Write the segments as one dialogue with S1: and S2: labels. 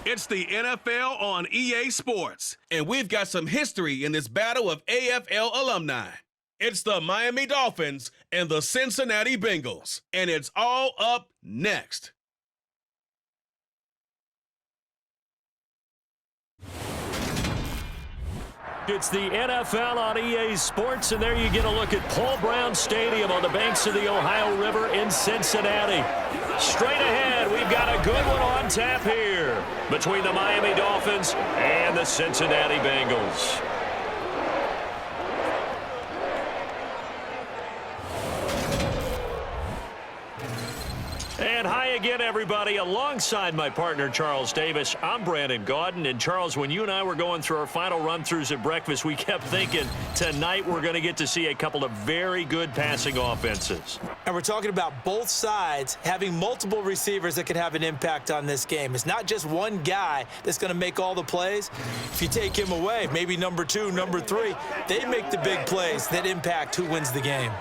S1: It's the NFL on EA Sports, and we've got some history in this battle of AFL alumni. It's the Miami Dolphins and the Cincinnati Bengals, and it's all up next.
S2: It's the NFL on EA Sports, and there you get a look at Paul Brown Stadium on the banks of the Ohio River in Cincinnati. Straight ahead, we've got a good one on tap here between the Miami Dolphins and the Cincinnati Bengals. And hi again, everybody. Alongside my partner, Charles Davis, I'm Brandon Gaudin. And, Charles, when you and I were going through our final run-throughs at breakfast, we kept thinking tonight we're going to get to see a couple of very good passing offenses.
S3: And we're talking about both sides having multiple receivers that can have an impact on this game. It's not just one guy that's going to make all the plays. If you take him away, maybe number 2, number 3, they make the big plays that impact who wins the game.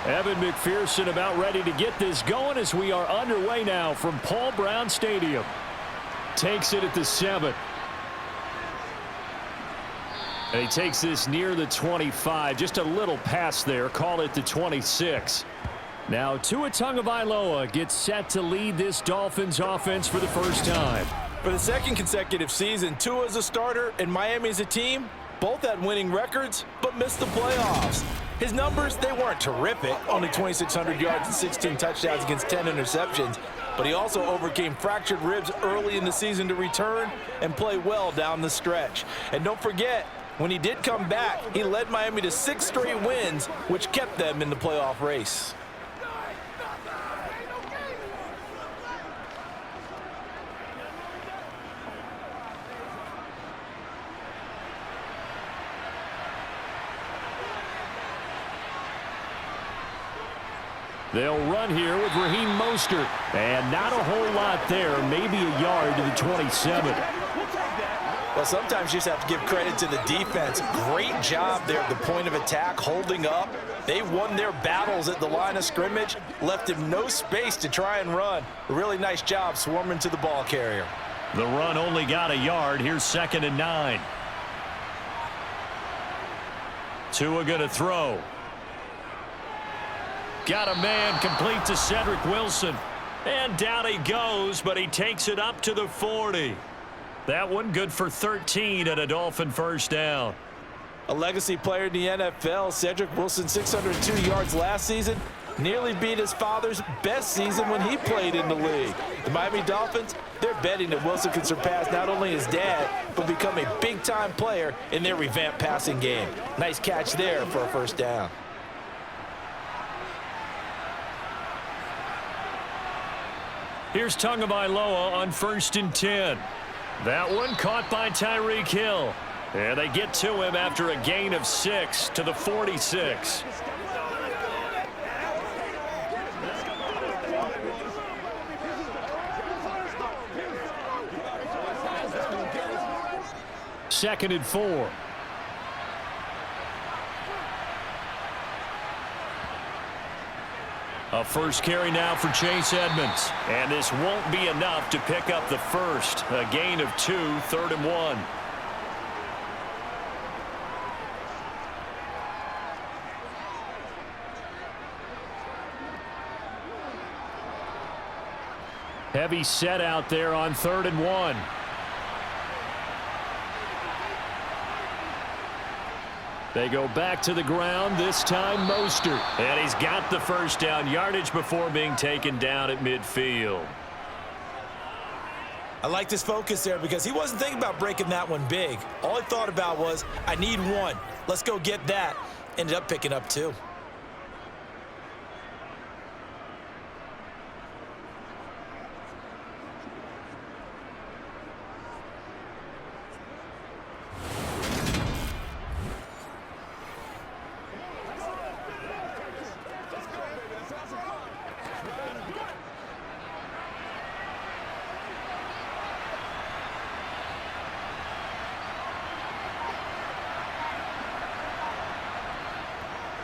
S2: Evan McPherson about ready to get this going as we are underway now from Paul Brown Stadium. Takes it at the 7. And he takes this near the 25. Just a little pass there. Call it the 26. Now Tua Tagovailoa gets set to lead this Dolphins offense for the first time.
S3: For the second consecutive season, Tua's a starter and Miami's a team. Both had winning records, but missed the playoffs. His numbers, they weren't terrific. Only 2,600 yards and 16 touchdowns against 10 interceptions. But he also overcame fractured ribs early in the season to return and play well down the stretch. And don't forget, when he did come back, he led Miami to 6 straight wins, which kept them in the playoff race.
S2: They'll run here with Raheem Mostert. And not a whole lot there, maybe a yard to the 27.
S3: Well, sometimes you just have to give credit to the defense. Great job there at the point of attack, holding up. They won their battles at the line of scrimmage, left him no space to try and run. A really nice job swarming to the ball carrier.
S2: The run only got a yard. Here's 2nd and 9. Tua going to throw. Got a man complete to Cedric Wilson. And down he goes, but he takes it up to the 40. That one good for 13 and a Dolphin first down.
S3: A legacy player in the NFL, Cedric Wilson, 602 yards last season. Nearly beat his father's best season when he played in the league. The Miami Dolphins, they're betting that Wilson can surpass not only his dad, but become a big-time player in their revamped passing game. Nice catch there for a first down.
S2: Here's Tagovailoa on 1st and 10. That one caught by Tyreek Hill. And they get to him after a gain of 6 to the 46. Second and 4. A first carry now for Chase Edmonds. And this won't be enough to pick up the first. A gain of 2, 3rd and 1. Heavy set out there on 3rd and 1. They go back to the ground, this time Mostert. And he's got the first down yardage before being taken down at midfield.
S3: I like this focus there because he wasn't thinking about breaking that one big. All he thought about was, I need one. Let's go get that. Ended up picking up two.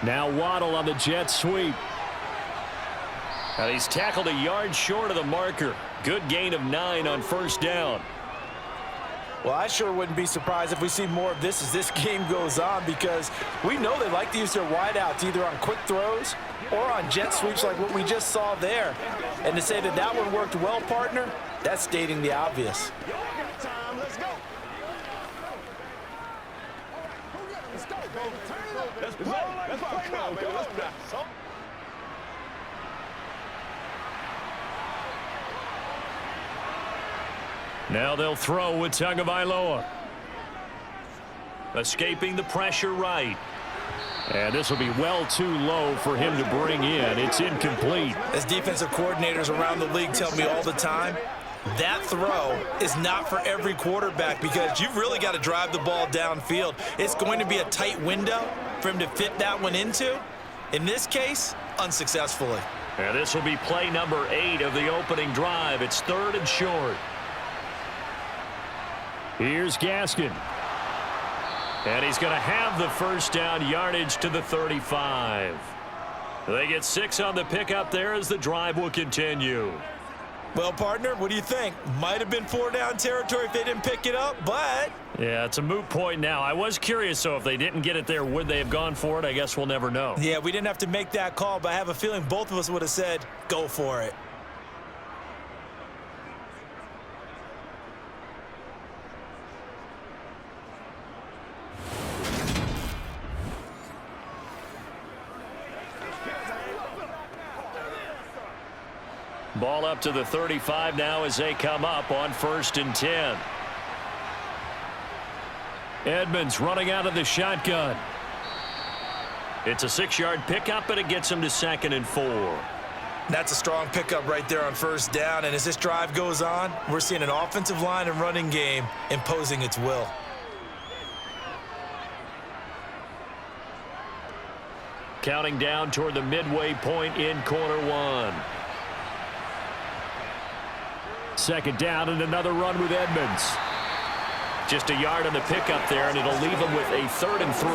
S2: Now Waddle on the jet sweep. And he's tackled a yard short of the marker. Good gain of 9 on first down.
S3: Well, I sure wouldn't be surprised if we see more of this as this game goes on, because we know they like to use their wideouts either on quick throws or on jet sweeps like what we just saw there. And to say that that one worked well, partner, that's stating the obvious.
S2: Now they'll throw with Tagovailoa. Escaping the pressure right. And this will be well too low for him to bring in. It's incomplete.
S3: As defensive coordinators around the league tell me all the time, that throw is not for every quarterback because you've really got to drive the ball downfield. It's going to be a tight window for him to fit that one into. In this case, unsuccessfully.
S2: And this will be play number 8 of the opening drive. It's 3rd and short. Here's Gaskin. And he's going to have the first down yardage to the 35. They get 6 on the pickup there as the drive will continue.
S3: Well, partner, what do you think? Might have been 4-down territory if they didn't pick it up, but...
S2: Yeah, it's a moot point now. I was curious, so if they didn't get it there, would they have gone for it? I guess we'll never know.
S3: Yeah, we didn't have to make that call, but I have a feeling both of us would have said, go for it.
S2: Ball up to the 35 now as they come up on 1st and 10. Edmonds running out of the shotgun. It's a 6-yard pickup, and it gets him to 2nd and 4.
S3: That's a strong pickup right there on first down, and as this drive goes on, we're seeing an offensive line and running game imposing its will.
S2: Counting down toward the midway point in quarter 1. 2nd down and another run with Edmonds. Just a yard on the pickup there, and it'll leave him with a 3rd and 3.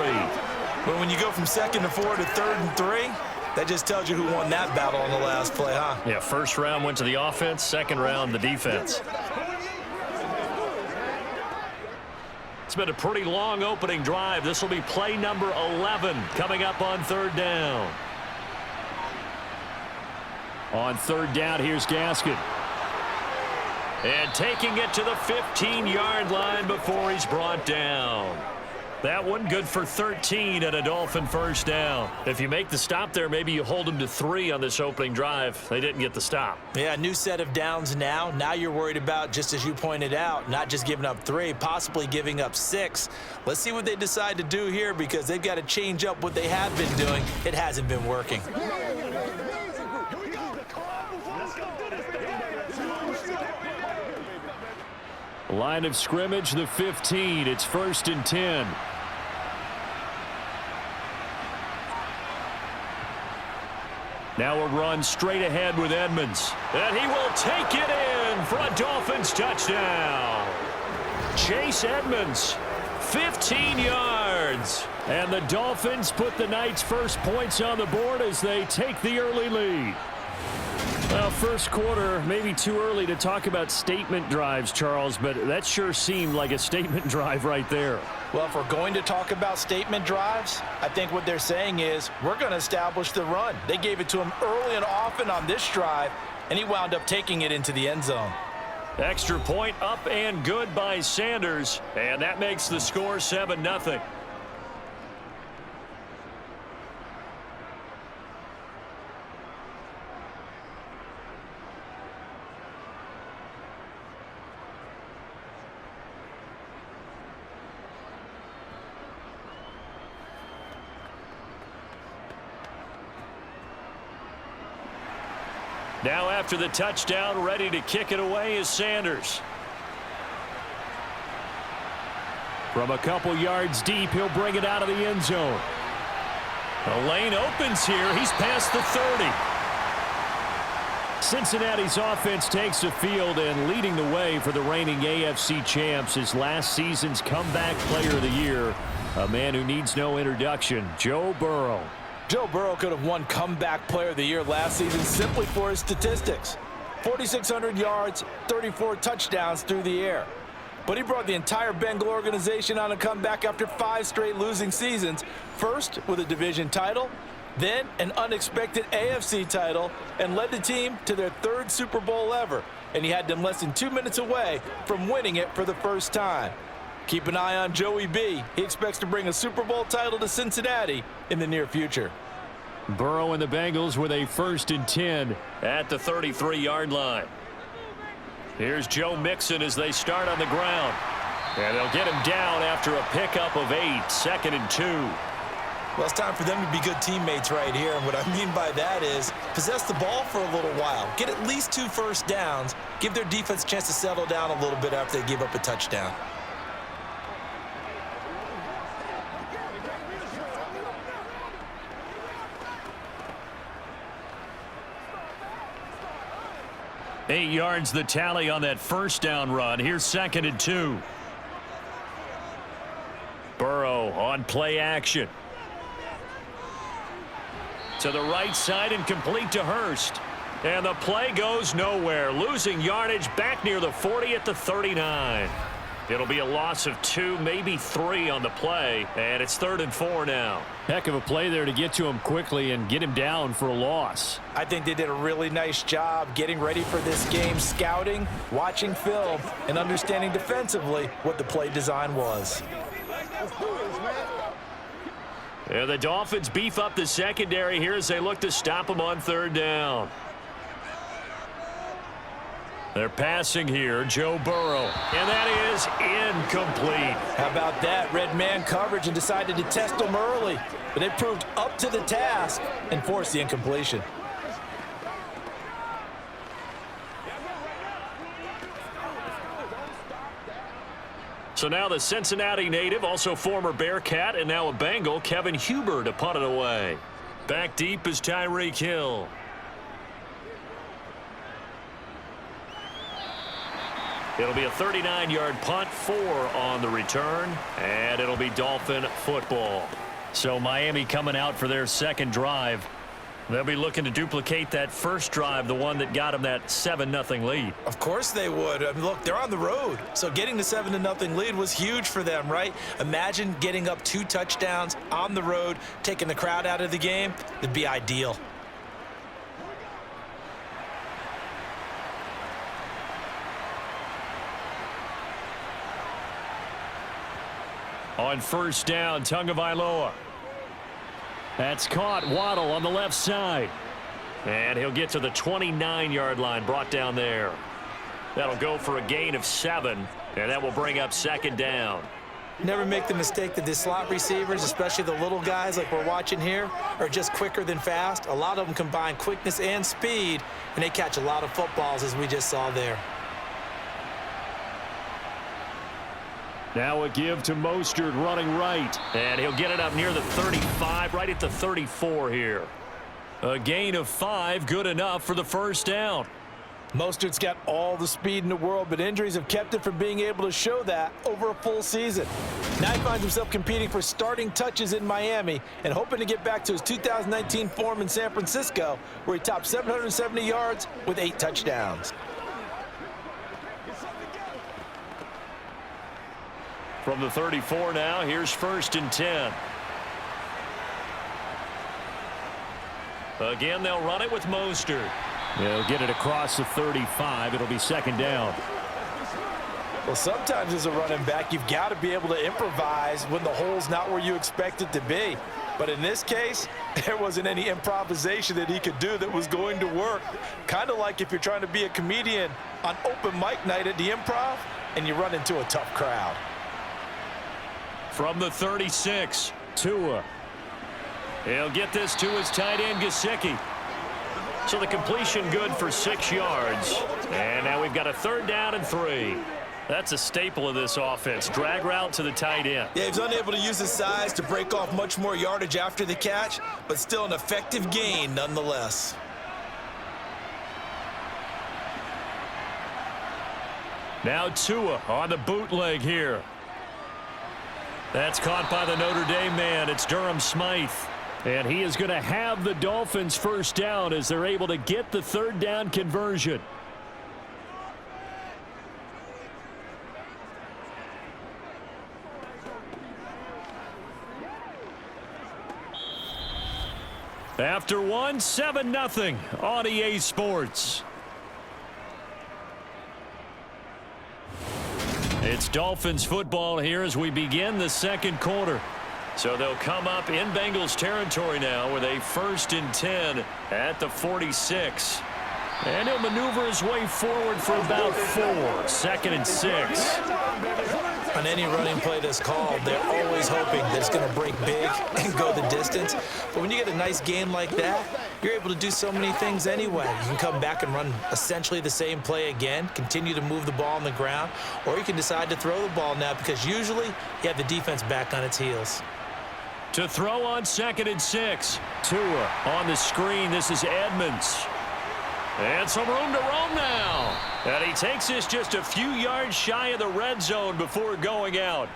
S3: But when you go from 2nd and 4 to 3rd and 3, that just tells you who won that battle on the last play, huh?
S2: Yeah, first round went to the offense, second round the defense. It's been a pretty long opening drive. This will be play number 11 coming up on 3rd down. On 3rd down, here's Gaskin. And taking it to the 15-yard line before he's brought down. That one good for 13 at a Dolphin first down. If you make the stop there, maybe you hold them to 3 on this opening drive. They didn't get the stop.
S3: Yeah, new set of downs now. Now you're worried about, just as you pointed out, not just giving up 3, possibly giving up 6. Let's see what they decide to do here because they've got to change up what they have been doing. It hasn't been working.
S2: Line of scrimmage, the 15. It's 1st and 10. Now a run straight ahead with Edmonds. And he will take it in for a Dolphins touchdown. Chase Edmonds, 15 yards. And the Dolphins put the night's first points on the board as they take the early lead. Well, first quarter, maybe too early to talk about statement drives, Charles, but that sure seemed like a statement drive right there.
S3: Well, if we're going to talk about statement drives, I think what they're saying is we're going to establish the run. They gave it to him early and often on this drive, and he wound up taking it into the end zone.
S2: Extra point up and good by Sanders, and that makes the score 7-0. Now after the touchdown, ready to kick it away is Sanders. From a couple yards deep, he'll bring it out of the end zone. The lane opens here. He's past the 30. Cincinnati's offense takes the field, and leading the way for the reigning AFC champs is last season's comeback player of the year, a man who needs no introduction, Joe Burrow.
S3: Joe Burrow could have won comeback player of the year last season simply for his statistics. 4,600 yards, 34 touchdowns through the air. But he brought the entire Bengal organization on a comeback after 5 straight losing seasons, first with a division title, then an unexpected AFC title, and led the team to their 3rd Super Bowl ever. And he had them less than 2 minutes away from winning it for the first time. Keep an eye on Joey B. He expects to bring a Super Bowl title to Cincinnati in the near future.
S2: Burrow and the Bengals with a 1st and 10 at the 33-yard line. Here's Joe Mixon as they start on the ground. And they'll get him down after a pickup of 8, 2nd and 2.
S3: Well, it's time for them to be good teammates right here. And what I mean by that is possess the ball for a little while. Get at least 2 first downs. Give their defense a chance to settle down a little bit after they give up a touchdown.
S2: Eight yards the tally on that first down run. Here's 2nd and 2. Burrow on play action. To the right side and complete to Hurst. And the play goes nowhere. Losing yardage back near the 40 at the 39. It'll be a loss of 2, maybe 3 on the play. And it's 3rd and 4 now.
S4: Heck of a play there to get to him quickly and get him down for a loss.
S3: I think they did a really nice job getting ready for this game, scouting, watching film, and understanding defensively what the play design was.
S2: And the Dolphins beef up the secondary here as they look to stop him on 3rd down. They're passing here, Joe Burrow, and that is incomplete.
S3: How about that? Red man coverage and decided to test them early, but they proved up to the task and forced the incompletion.
S2: So now the Cincinnati native, also former Bearcat and now a Bengal, Kevin Huber, to punt it away. Back deep is Tyreek Hill. It'll be a 39-yard punt, 4 on the return, and it'll be Dolphin football. So Miami coming out for their 2nd drive. They'll be looking to duplicate that first drive, the one that got them that 7-0 lead.
S3: Of course they would. I mean, look, they're on the road, so getting the 7-0 lead was huge for them, right? Imagine getting up 2 touchdowns on the road, taking the crowd out of the game. It'd be ideal.
S2: On 1st down, Tagovailoa. That's caught. Waddle on the left side. And he'll get to the 29-yard line, brought down there. That'll go for a gain of 7, and that will bring up 2nd down.
S3: Never make the mistake that the slot receivers, especially the little guys like we're watching here, are just quicker than fast. A lot of them combine quickness and speed, and they catch a lot of footballs, as we just saw there.
S2: Now a give to Mostert running right. And he'll get it up near the 35, right at the 34 here. A gain of 5, good enough for the 1st down.
S3: Mostert's got all the speed in the world, but injuries have kept him from being able to show that over a full season. Now he finds himself competing for starting touches in Miami and hoping to get back to his 2019 form in San Francisco, where he topped 770 yards with 8 touchdowns.
S2: From the 34 now, here's 1st and 10. Again, they'll run it with Mostert.
S4: They'll get it across the 35. It'll be 2nd down.
S3: Well, sometimes as a running back, you've got to be able to improvise when the hole's not where you expect it to be. But in this case, there wasn't any improvisation that he could do that was going to work. Kind of like if you're trying to be a comedian on open mic night at the Improv and you run into a tough crowd.
S2: From the 36, Tua. He'll get this to his tight end, Gesicki. So the completion good for 6 yards. And now we've got a 3rd down and 3. That's a staple of this offense. Drag route to the tight end.
S3: Yeah, he's unable to use his size to break off much more yardage after the catch, but still an effective gain nonetheless.
S2: Now Tua on the bootleg here. That's caught by the Notre Dame man. It's Durham Smythe. And he is going to have the Dolphins 1st down as they're able to get the 3rd down conversion. After 1, 7-0 on EA Sports. It's Dolphins football here as we begin the 2nd quarter. So they'll come up in Bengals territory now with a 1st and 10 at the 46. And he'll maneuver his way forward for about 4. 2nd and 6.
S3: On any running play that's called, they're always hoping that it's going to break big and go the distance. But when you get a nice gain like that, you're able to do so many things anyway. You can come back and run essentially the same play again, continue to move the ball on the ground, or you can decide to throw the ball now because usually you have the defense back on its heels.
S2: To throw on 2nd and 6. Tua on the screen. This is Edmonds. And some room to roam now. And he takes this just a few yards shy of the red zone before going out.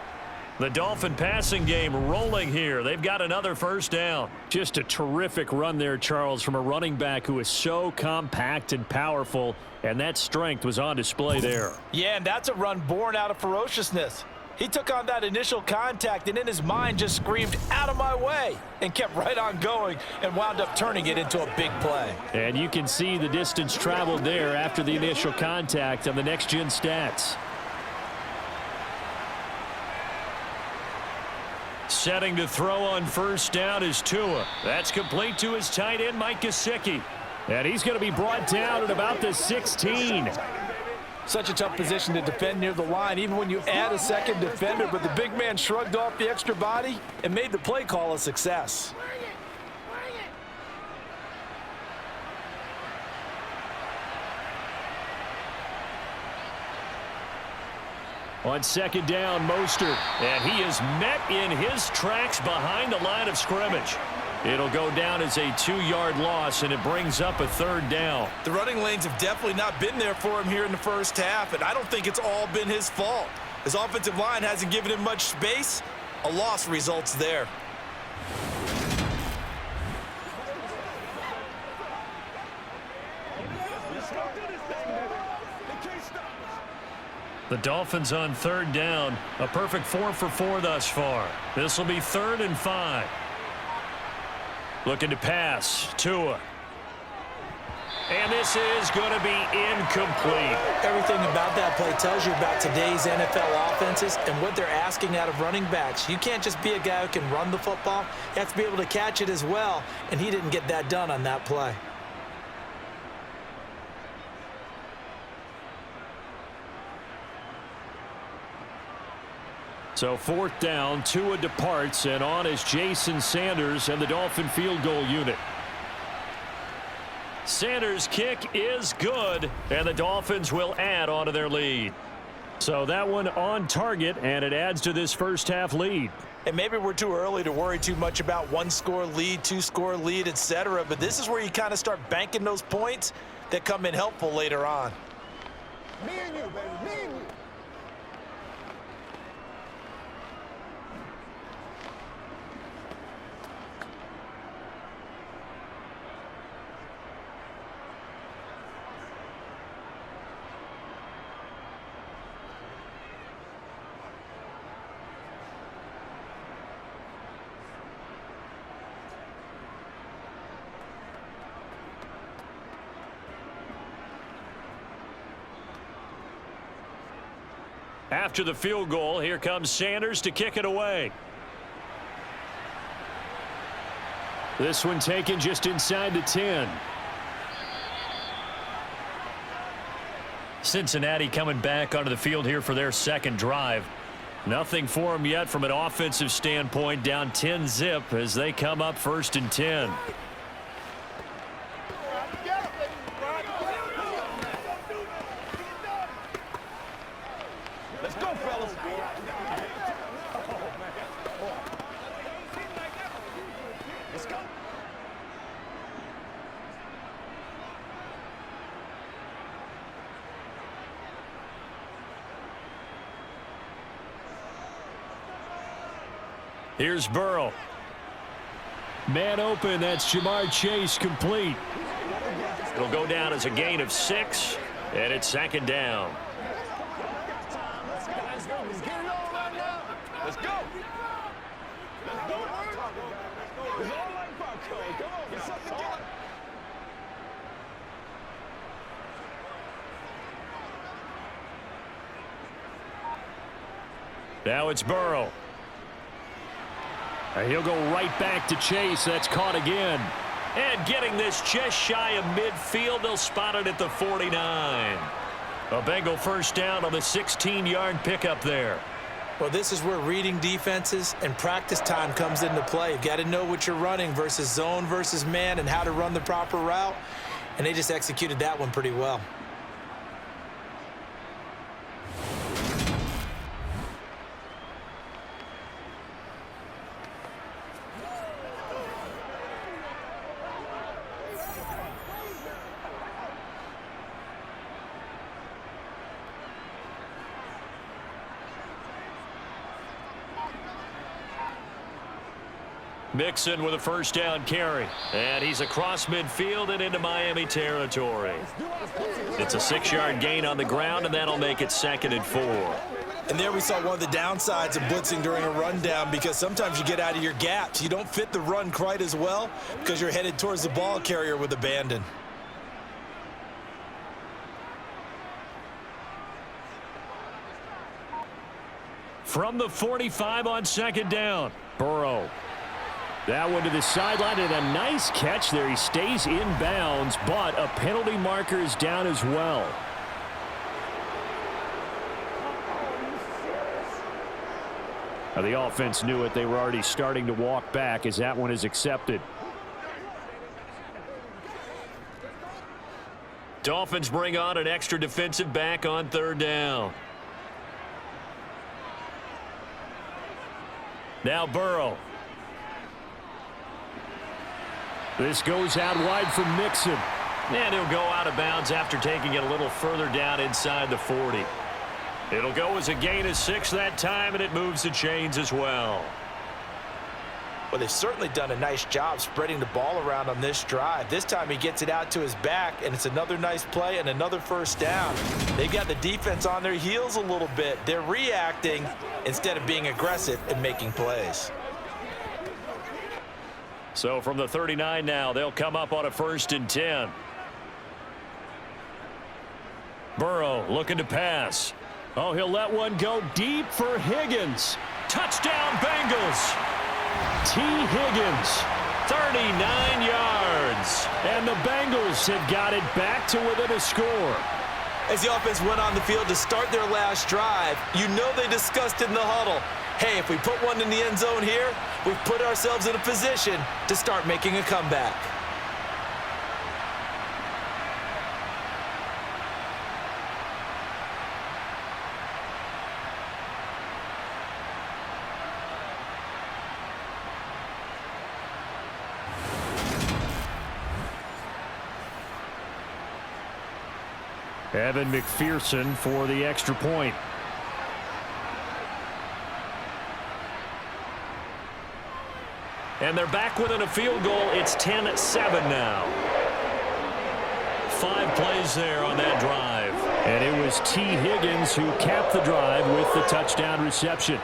S2: The Dolphin passing game rolling here. They've got another 1st down.
S4: Just a terrific run there, Charles, from a running back who is so compact and powerful, and that strength was on display there.
S3: Yeah, and that's a run born out of ferociousness. He took on that initial contact and in his mind just screamed, "Out of my way," and kept right on going and wound up turning it into a big play.
S4: And you can see the distance traveled there after the initial contact on the next-gen stats.
S2: Setting to throw on 1st down is Tua. That's complete to his tight end, Mike Gesicki.
S4: And he's going to be brought down at about the 16.
S3: Such a tough position to defend near the line, even when you add a 2nd defender, but the big man shrugged off the extra body and made the play call a success.
S2: On 2nd down, Mostert. And he is met in his tracks behind the line of scrimmage. It'll go down as a 2-yard loss, and it brings up a 3rd down.
S3: The running lanes have definitely not been there for him here in the 1st half, and I don't think it's all been his fault. His offensive line hasn't given him much space. A loss results there.
S2: The Dolphins on 3rd down. A perfect 4 for 4 thus far. This will be 3rd and 5. Looking to pass. Tua. And this is going to be incomplete.
S3: Everything about that play tells you about today's NFL offenses and what they're asking out of running backs. You can't just be a guy who can run the football. You have to be able to catch it as well, and he didn't get that done on that play.
S2: So 4th down, Tua departs, and on is Jason Sanders and the Dolphin field goal unit. Sanders' kick is good, and the Dolphins will add on to their lead. So that one on target, and it adds to this 1st half lead.
S3: And maybe we're too early to worry too much about 1-score lead, 2-score lead, etc. But this is where you kind of start banking those points that come in helpful later on.
S5: Me and you, baby, me and you.
S2: After the field goal, here comes Sanders to kick it away. This one taken just inside the 10. Cincinnati coming back onto the field here for their 2nd drive. Nothing for them yet from an offensive standpoint, down 10-zip as they come up 1st and 10.
S5: go, fellas. Let's go.
S4: Here's Burrow. Man open, that's Jamar Chase complete.
S2: It'll go down as a gain of 6, and it's second down.
S5: Let's get it on right now. Let's go. Let's go. It's all like popcorn. Come on, get something together.
S4: Now it's Burrow. And he'll go right back to Chase. That's caught again.
S2: And getting this just shy of midfield, they'll spot it at the 49. A Bengal first down on the 16-yard pickup there.
S3: Well, this is where reading defenses and practice time comes into play. You've got to know what you're running versus zone versus man and how to run the proper route. And they just executed that one pretty well.
S2: Mixon with a first down carry. And he's across midfield and into Miami territory. It's a 6-yard gain on the ground, and that'll make it 2nd and 4.
S3: And there we saw one of the downsides of blitzing during a rundown, because sometimes you get out of your gaps. You don't fit the run quite as well because you're headed towards the ball carrier with abandon.
S4: From the 45 on second down, Burrow. That one to the sideline, and a nice catch there. He stays in bounds, but a penalty marker is down as well. Now, the offense knew it. They were already starting to walk back as that one is accepted.
S2: Dolphins bring on an extra defensive back on 3rd down. Now Burrow.
S4: This goes out wide for Mixon.
S2: And he'll go out of bounds after taking it a little further down inside the 40. It'll go as a gain of 6 that time, and it moves the chains as well.
S3: Well, they've certainly done a nice job spreading the ball around on this drive. This time he gets it out to his back, and it's another nice play and another first down. They've got the defense on their heels a little bit. They're reacting instead of being aggressive and making plays.
S2: So from the 39 now, they'll come up on a 1st and 10.
S4: Burrow looking to pass. Oh, he'll let one go deep for Higgins.
S2: Touchdown, Bengals.
S4: T. Higgins.
S2: 39 yards.
S4: And the Bengals have got it back to within a score.
S3: As the offense went on the field to start their last drive, you know they discussed in the huddle, hey, if we put one in the end zone here, we've put ourselves in a position to start making a comeback.
S4: Evan McPherson for the extra point.
S2: And they're back within a field goal. It's 10-7 now. 5 plays there on that drive.
S4: And it was T. Higgins who capped the drive with the touchdown reception.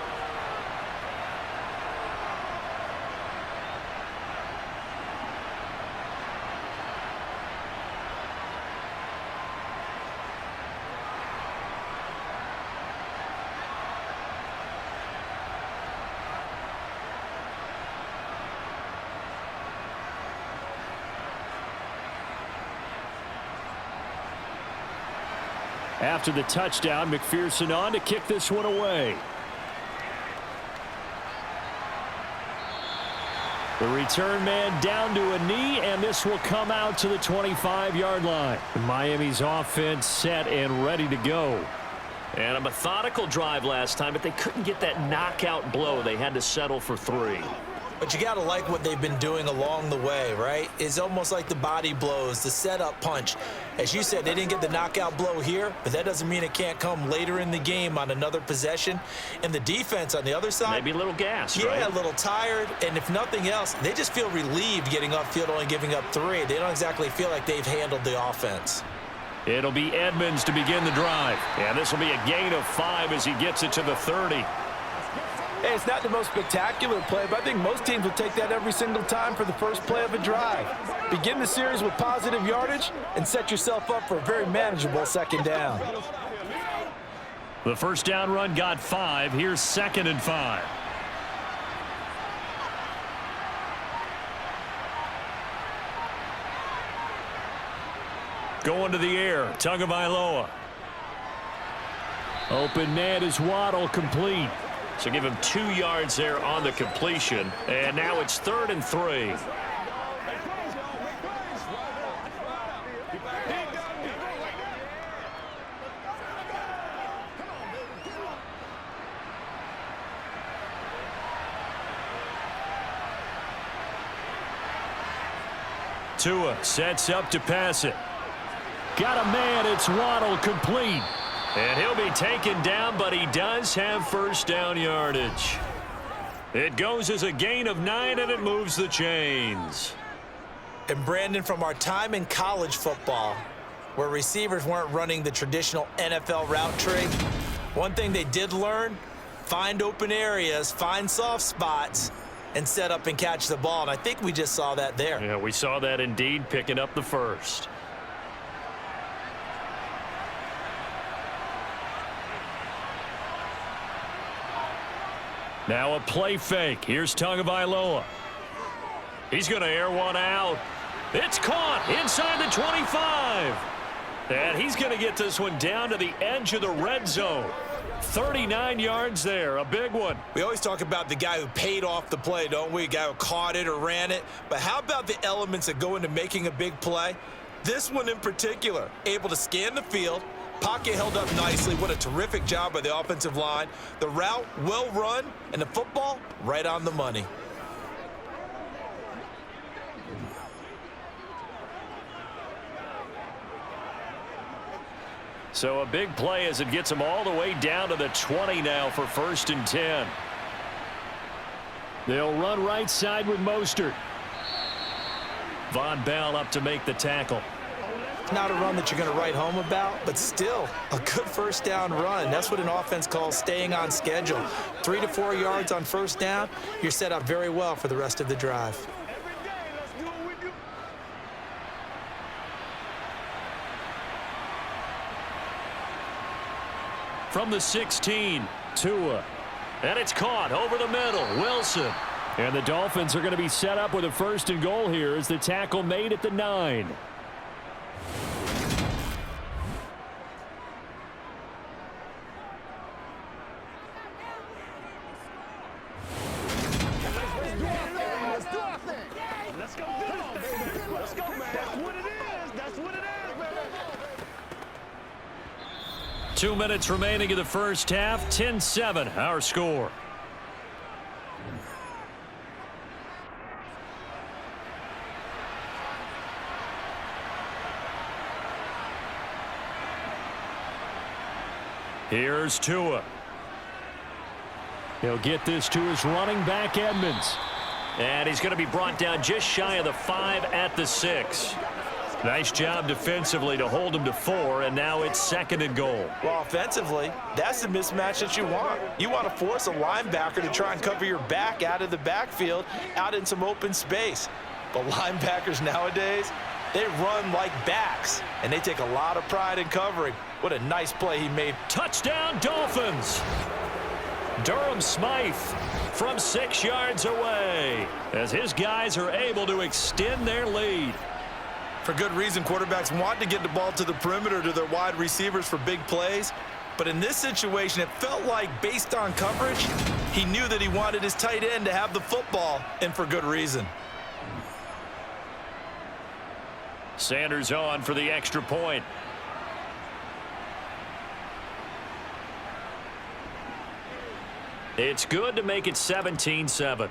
S4: After the touchdown, McPherson on to kick this one away. The return man down to a knee, and this will come out to the 25-yard line. Miami's offense set and ready to go.
S2: And a methodical drive last time, but they couldn't get that knockout blow. They had to settle for 3.
S3: But you got to like what they've been doing along the way, right? It's almost like the body blows, the setup punch. As you said, they didn't get the knockout blow here, but that doesn't mean it can't come later in the game on another possession. And the defense on the other side,
S2: maybe a little gas,
S3: yeah,
S2: right?
S3: a little tired. And if nothing else, they just feel relieved getting upfield, only giving up 3. They don't exactly feel like they've handled the offense.
S2: It'll be Edmonds to begin the drive. And this will be a gain of 5 as he gets it to the 30.
S3: Hey, it's not the most spectacular play, but I think most teams will take that every single time for the first play of a drive. Begin the series with positive yardage and set yourself up for a very manageable second down.
S2: The first down run got 5. Here's 2nd and 5. Going to the air, Tagovailoa. Open man is Waddle, complete. So give him 2 yards there on the completion. And now it's 3rd and 3. Tua sets up to pass it. Got a man, it's Waddle, complete. And he'll be taken down, but he does have first down yardage. It goes as a gain of 9, and it moves the chains.
S3: And Brandon, from our time in college football, where receivers weren't running the traditional NFL route tree, one thing they did learn, find open areas, find soft spots, and set up and catch the ball. And I think we just saw that there.
S2: Yeah, we saw that indeed, picking up the first. Now a play fake. Here's Tagovailoa. He's going to air one out. It's caught inside the 25. And he's going to get this one down to the edge of the red zone. 39 yards there, a big one.
S3: We always talk about the guy who paid off the play, don't we? A guy who caught it or ran it. But how about the elements that go into making a big play? This one in particular, able to scan the field, pocket held up nicely. What a terrific job by the offensive line. The route well run, and the football right on the money.
S2: So a big play as it gets him all the way down to the 20 now for 1st and 10. They'll run right side with Mostert. Von Bell up to make the tackle.
S3: Not a run that you're going to write home about, but still a good first down run. That's what an offense calls staying on schedule. 3 to 4 yards on first down, you're set up very well for the rest of the drive.
S2: From the 16, Tua. And it's caught over the middle, Wilson.
S4: And the Dolphins are going to be set up with a 1st and goal here as the tackle made at the 9.
S5: Let's go, man. That's what it is. That's what it is, man.
S2: 2 minutes remaining in the first half. 10-7, our score. Here's Tua.
S4: He'll get this to his running back, Edmonds.
S2: And he's going to be brought down just shy of the 5 at the 6. Nice job defensively to hold him to 4, and now it's 2nd and goal.
S3: Well, offensively, that's the mismatch that you want. You want to force a linebacker to try and cover your back out of the backfield, out in some open space. But linebackers nowadays, they run like backs, and they take a lot of pride in covering. What a nice play he made.
S2: Touchdown, Dolphins! Durham Smythe from 6 yards away as his guys are able to extend their lead.
S3: For good reason, quarterbacks want to get the ball to the perimeter to their wide receivers for big plays. But in this situation, it felt like, based on coverage, he knew that he wanted his tight end to have the football, and for good reason.
S2: Sanders on for the extra point. It's good to make it 17-7.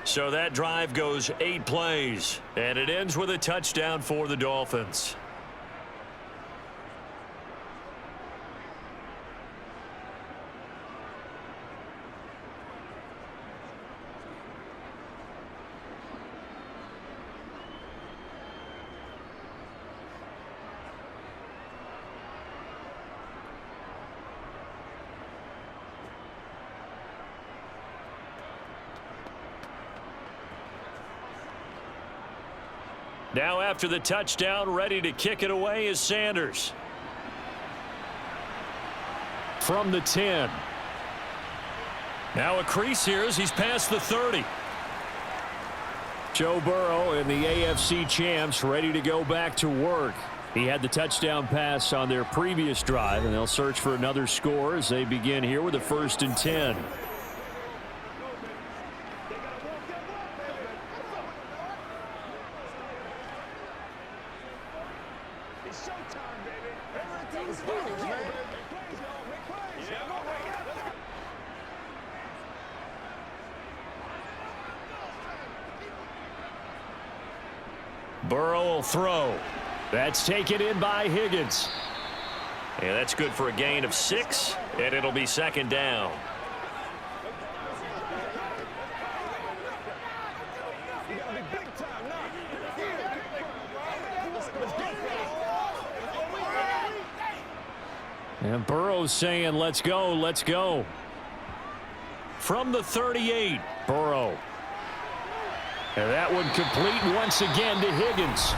S2: So that drive goes 8 plays, and it ends with a touchdown for the Dolphins. Now after the touchdown, ready to kick it away is Sanders. From the 10. Now a crease here as he's past the 30. Joe Burrow and the AFC champs ready to go back to work. He had the touchdown pass on their previous drive, and they'll search for another score as they begin here with a 1st and 10. Burrow will throw. That's taken in by Higgins. And that's good for a gain of 6, and it'll be 2nd down. And Burrow's saying, let's go, let's go. From the 38, Burrow. And that one complete once again to Higgins.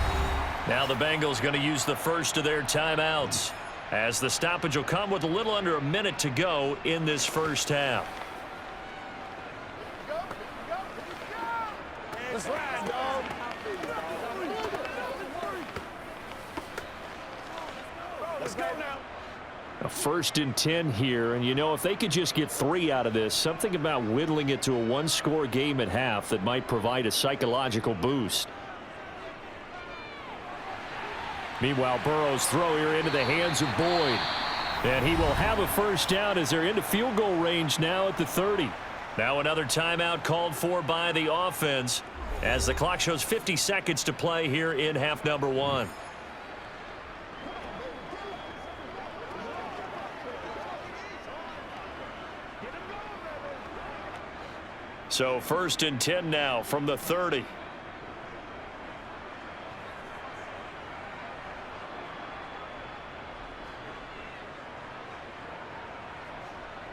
S2: Now the Bengals going to use the first of their timeouts, as the stoppage will come with a little under a minute to go in this first half.
S5: Let's ride, dog. Let's go now.
S4: A 1st and 10 here, and you know, if they could just get 3 out of this, something about whittling it to a 1-score game at half that might provide a psychological boost. Meanwhile, Burrow's throw here into the hands of Boyd. And he will have a 1st down as they're into field goal range now at the 30. Now another timeout called for by the offense as the clock shows 50 seconds to play here in half number 1. So 1st and 10 now from the 30.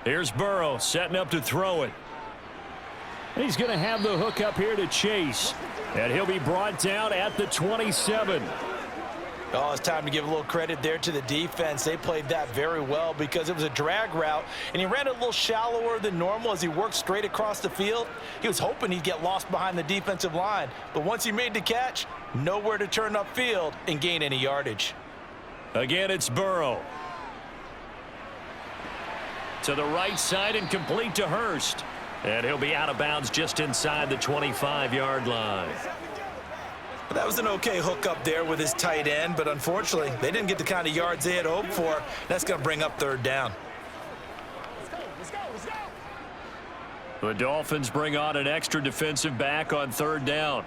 S4: Here's Burrow setting up to throw it. He's going to have the hook up here to Chase. And he'll be brought down at the 27.
S3: Oh, it's time to give a little credit there to the defense. They played that very well because it was a drag route, and he ran a little shallower than normal as he worked straight across the field. He was hoping he'd get lost behind the defensive line, but once he made the catch, nowhere to turn upfield and gain any yardage.
S2: Again, it's Burrow. To the right side and complete to Hurst. And he'll be out of bounds just inside the 25-yard line.
S3: That was an okay hookup there with his tight end, but unfortunately, they didn't get the kind of yards they had hoped for. That's going to bring up 3rd down.
S2: The Dolphins bring on an extra defensive back on 3rd down.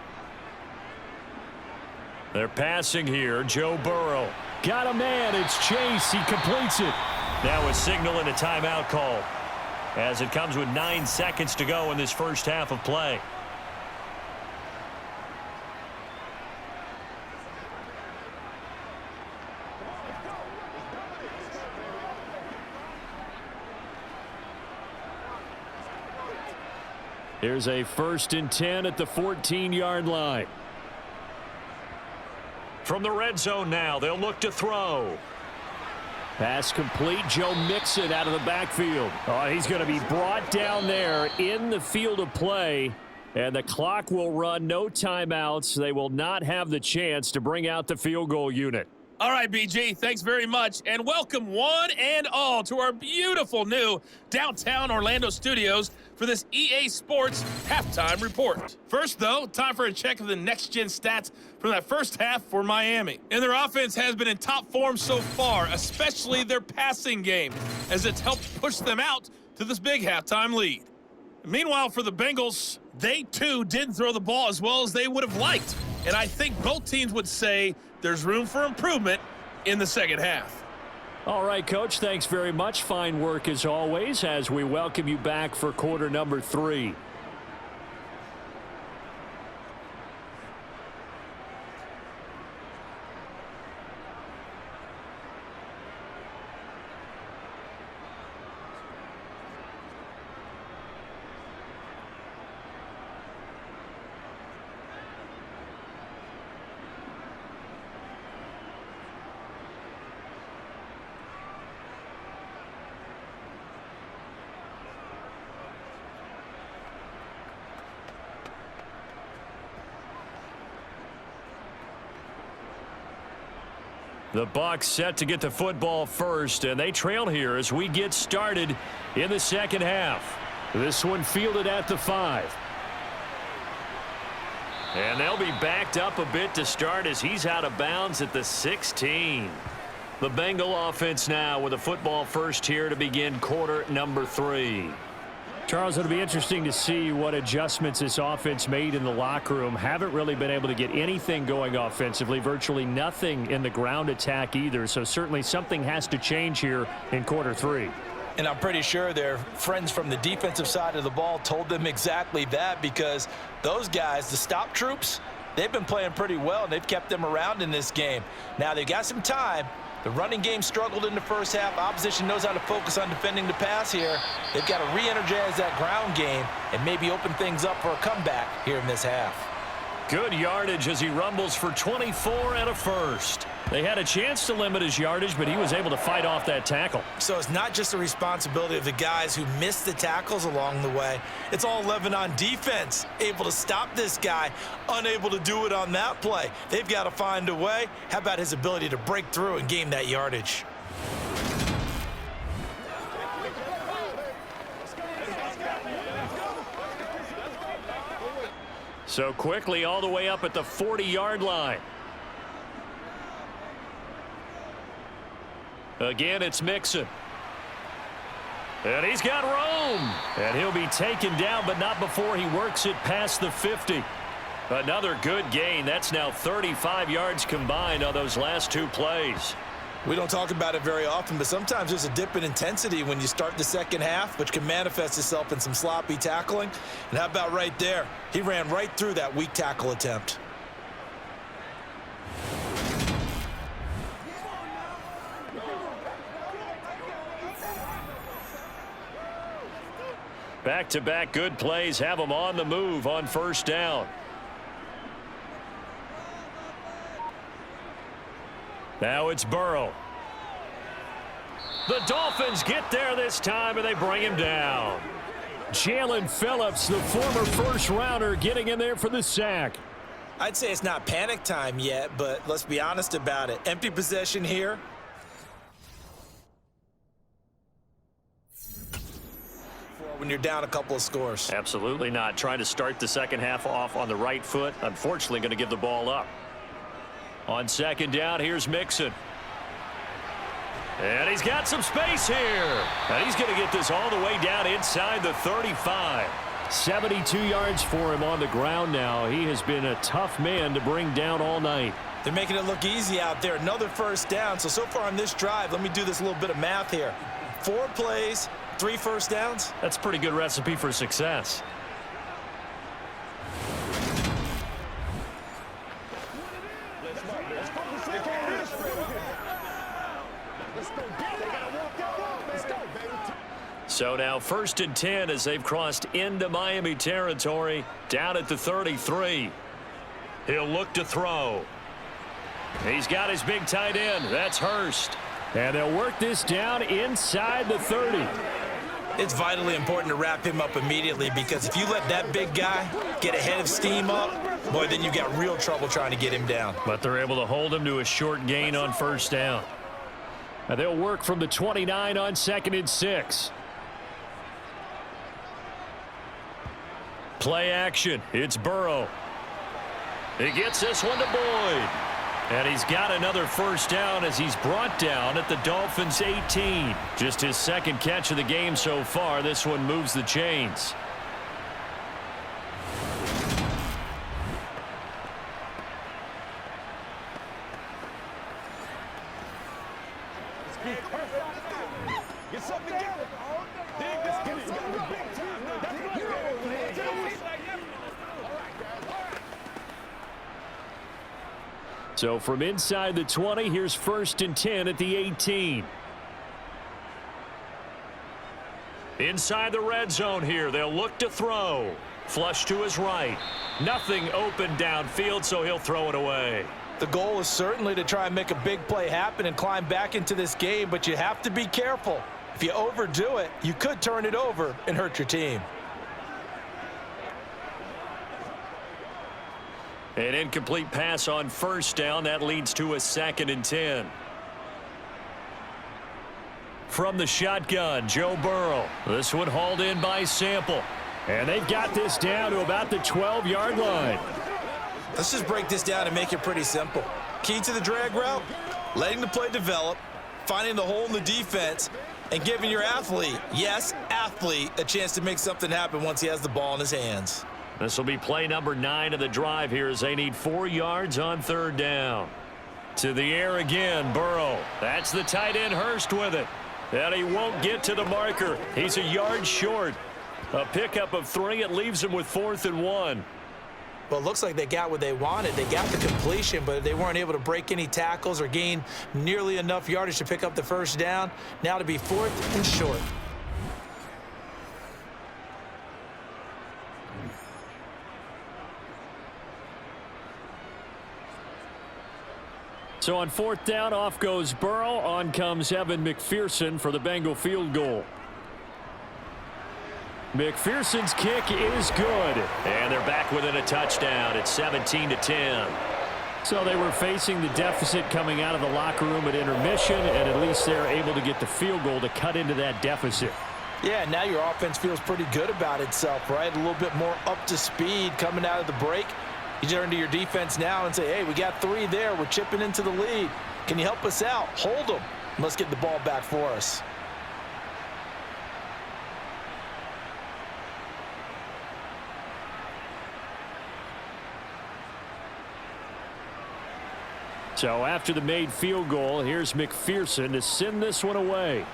S2: They're passing here. Joe Burrow. Got a man. It's Chase. He completes it. Now a signal and a timeout call, as it comes with 9 seconds to go in this first half of play. Here's a 1st and 10 at the 14-yard line. From the red zone now, they'll look to throw. Pass complete. Joe Mixon out of the backfield. Oh, he's going to be brought down there in the field of play, and the clock will run. No timeouts. They will not have the chance to bring out the field goal unit.
S6: All right, BG, thanks very much, and welcome one and all to our beautiful new downtown Orlando studios for this EA Sports Halftime Report. First, though, time for a check of the next-gen stats from that first half for Miami. And their offense has been in top form so far, especially their passing game, as it's helped push them out to this big halftime lead. Meanwhile, for the Bengals, they too didn't throw the ball as well as they would have liked. And I think both teams would say there's room for improvement in the second half.
S2: All right, Coach, thanks very much. Fine work as always as we welcome you back for quarter number 3. The Bucs set to get the football first, and they trail here as we get started in the second half. This one fielded at the 5. And they'll be backed up a bit to start as he's out of bounds at the 16. The Bengal offense now with a football first here to begin quarter number 3. Charles, it'll be interesting to see what adjustments this offense made in the locker room. Haven't really been able to get anything going offensively, virtually nothing in the ground attack either. So certainly something has to change here in quarter 3.
S3: And I'm pretty sure their friends from the defensive side of the ball told them exactly that, because those guys, the stop troops, they've been playing pretty well, and they've kept them around in this game. Now, they've got some time. The running game struggled in the first half. Opposition knows how to focus on defending the pass here. They've got to re-energize that ground game and maybe open things up for a comeback here in this half.
S2: Good yardage as he rumbles for 24 and a first. They had a chance to limit his yardage, but he was able to fight off that tackle.
S3: So it's not just the responsibility of the guys who missed the tackles along the way. It's all 11 on defense, able to stop this guy, unable to do it on that play. They've got to find a way. How about his ability to break through and gain that yardage?
S2: So quickly all the way up at the 40-yard line. Again, it's Mixon. And he's got room. And he'll be taken down, but not before he works it past the 50. Another good gain. That's now 35 yards combined on those last 2 plays.
S3: We don't talk about it very often, but sometimes there's a dip in intensity when you start the second half, which can manifest itself in some sloppy tackling. And how about right there? He ran right through that weak tackle attempt.
S2: Back-to-back good plays have them on the move on first down. Now it's Burrow. The Dolphins get there this time, and they bring him down. Jalen Phillips, the former first-rounder, getting in there for the sack.
S3: I'd say it's not panic time yet, but let's be honest about it. Empty possession here. When you're down a couple of scores.
S2: Absolutely not. Trying to start the second half off on the right foot. Unfortunately, going to give the ball up. On second down, here's Mixon. And he's got some space here. And he's going to get this all the way down inside the 35. 72 yards for him on the ground now. He has been a tough man to bring down all night.
S3: They're making it look easy out there. Another first down. So far on this drive, let me do this little bit of math here. 4 plays, 3 first downs.
S2: That's a pretty good recipe for success. So now 1st and 10 as they've crossed into Miami territory, down at the 33. He'll look to throw. He's got his big tight end. That's Hurst. And they'll work this down inside the 30.
S3: It's vitally important to wrap him up immediately, because if you let that big guy get a head of steam up, boy, then you've got real trouble trying to get him down.
S2: But they're able to hold him to a short gain on first down. And they'll work from the 29 on 2nd and 6. Play action. It's Burrow. He gets this one to Boyd. And he's got another first down as he's brought down at the Dolphins' 18. Just his second catch of the game so far. This one moves the chains.
S5: Get something together. Dig this kid. He's got to be big time. That's
S2: So from inside the 20, here's 1st and 10 at the 18. Inside the red zone here, they'll look to throw. Flush to his right. Nothing open downfield, so he'll throw it away.
S3: The goal is certainly to try and make a big play happen and climb back into this game, but you have to be careful. If you overdo it, you could turn it over and hurt your team.
S2: An incomplete pass on first down. That leads to a 2nd and 10. From the shotgun, Joe Burrow. This one hauled in by Sample. And they've got this down to about the 12-yard line.
S3: Let's just break this down and make it pretty simple. Key to the drag route, letting the play develop, finding the hole in the defense, and giving your athlete, yes, athlete, a chance to make something happen once he has the ball in his hands.
S2: This will be play number 9 of the drive here as they need 4 yards on 3rd down. To the air again, Burrow. That's the tight end, Hurst, with it. And he won't get to the marker. He's a yard short. A pickup of 3. It leaves him with 4th and 1.
S3: Well, it looks like they got what they wanted. They got the completion, but they weren't able to break any tackles or gain nearly enough yardage to pick up the first down. Now to be 4th and short.
S2: So on 4th down, off goes Burrow. On comes Evan McPherson for the Bengal field goal. McPherson's kick is good. And they're back within a touchdown. It's 17-10. So they were facing the deficit coming out of the locker room at intermission, and at least they're able to get the field goal to cut into that deficit.
S3: Yeah, now your offense feels pretty good about itself, right? A little bit more up to speed coming out of the break. You turn to your defense now and say, hey, we got 3 there. We're chipping into the lead. Can you help us out? Hold them. Let's get the ball back for us.
S2: So after the made field goal, here's McPherson to send this one away.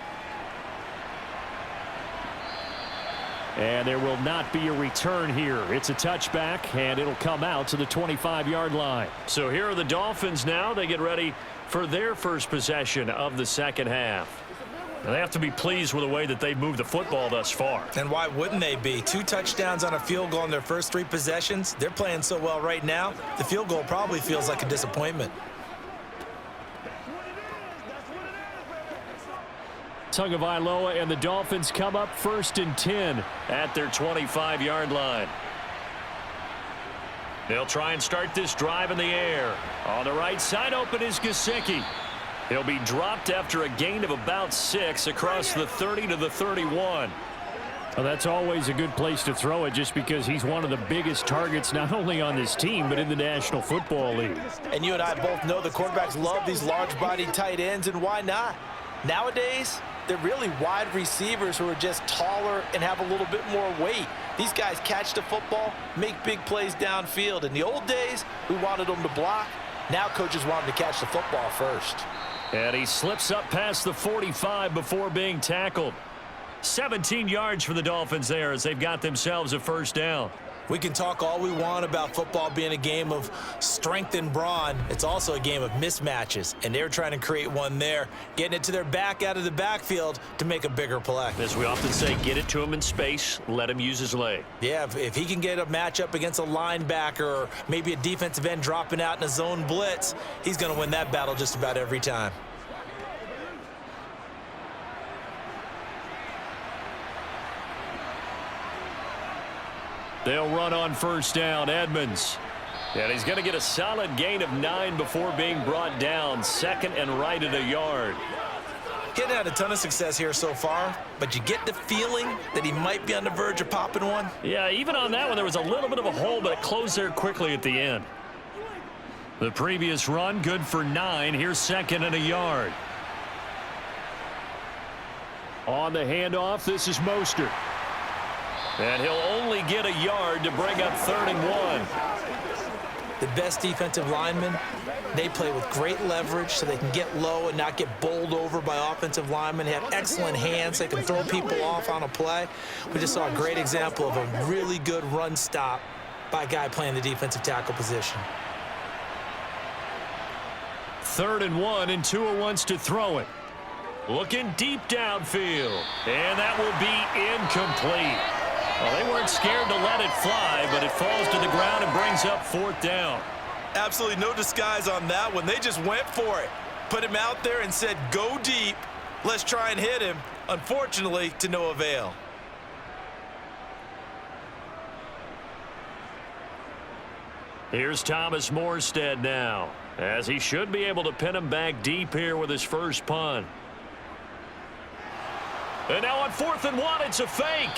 S2: And there will not be a return here. It's a touchback, and it'll come out to the 25-yard line. So here are the Dolphins now. They get ready for their first possession of the second half. And they have to be pleased with the way that they've moved the football thus far.
S3: And why wouldn't they be? 2 touchdowns on a field goal in their first 3 possessions. They're playing so well right now, the field goal probably feels like a disappointment.
S2: Tagovailoa and the Dolphins come up 1st and 10 at their 25-yard line. They'll try and start this drive in the air. On the right side, open is Gesicki. He'll be dropped after a gain of about 6 across the 30 to the 31. Well, that's always a good place to throw it just because he's one of the biggest targets not only on this team but in the National Football League.
S3: And you and I both know the quarterbacks love these large-bodied tight ends, and why not? Nowadays, they're really wide receivers who are just taller and have a little bit more weight. These guys catch the football, make big plays downfield. In the old days, we wanted them to block. Now coaches want them to catch the football first.
S2: And he slips up past the 45 before being tackled. 17 yards for the Dolphins there as they've got themselves a first down.
S3: We can talk all we want about football being a game of strength and brawn. It's also a game of mismatches, and they're trying to create one there, getting it to their back out of the backfield to make a bigger play.
S2: As we often say, get it to him in space, let him use his leg.
S3: Yeah, if he can get a matchup against a linebacker or maybe a defensive end dropping out in a zone blitz, he's going to win that battle just about every time.
S2: They'll run on first down, Edmonds. And he's going to get a solid gain of 9 before being brought down. 2nd and right at a yard.
S3: Getting had a ton of success here so far, but you get the feeling that he might be on the verge of popping one.
S2: Yeah, even on that one, there was a little bit of a hole, but it closed there quickly at the end. The previous run, good for 9. Here's 2nd and a yard. On the handoff, this is Mostert. And he'll only get a yard to bring up 3rd and 1.
S3: The best defensive linemen, they play with great leverage so they can get low and not get bowled over by offensive linemen. They have excellent hands. They can throw people off on a play. We just saw a great example of a really good run stop by a guy playing the defensive tackle position.
S2: 3rd and 1, and Tua wants to throw it. Looking deep downfield, and that will be incomplete. Well, they weren't scared to let it fly, but it falls to the ground and brings up 4th down.
S3: Absolutely no disguise on that one. They just went for it. Put him out there and said, go deep. Let's try and hit him. Unfortunately, to no avail.
S2: Here's Thomas Morstead now, as he should be able to pin him back deep here with his first punt. And now on 4th and 1, it's a fake.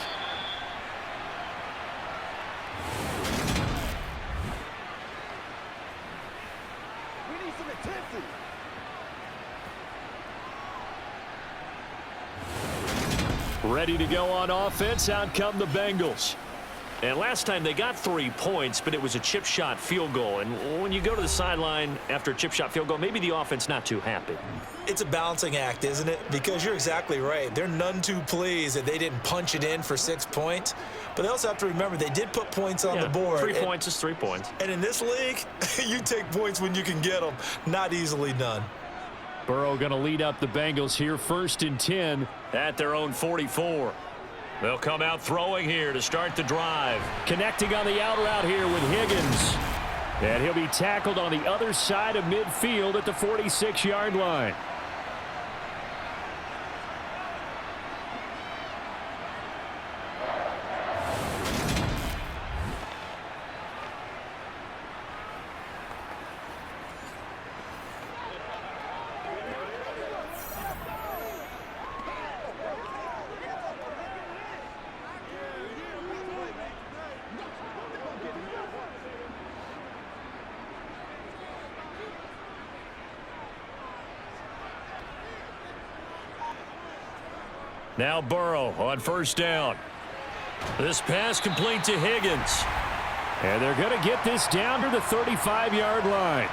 S5: We need some intensity.
S2: Ready to go on offense. Out come the Bengals. And last time they got 3 points, but it was a chip shot field goal. And when you go to the sideline after a chip shot field goal, maybe the offense not too happy.
S3: It's a balancing act, isn't it? Because you're exactly right. They're none too pleased that they didn't punch it in for 6 points. But they also have to remember they did put points on the board.
S2: 3 points is 3 points.
S3: And in this league, you take points when you can get them. Not easily done.
S2: Burrow going to lead up the Bengals here, 1st and 10 at their own 44. They'll come out throwing here to start the drive. Connecting on the out route here with Higgins. And he'll be tackled on the other side of midfield at the 46-yard line. Now Burrow on 1st down. This pass complete to Higgins. And they're going to get this down to the 35-yard line.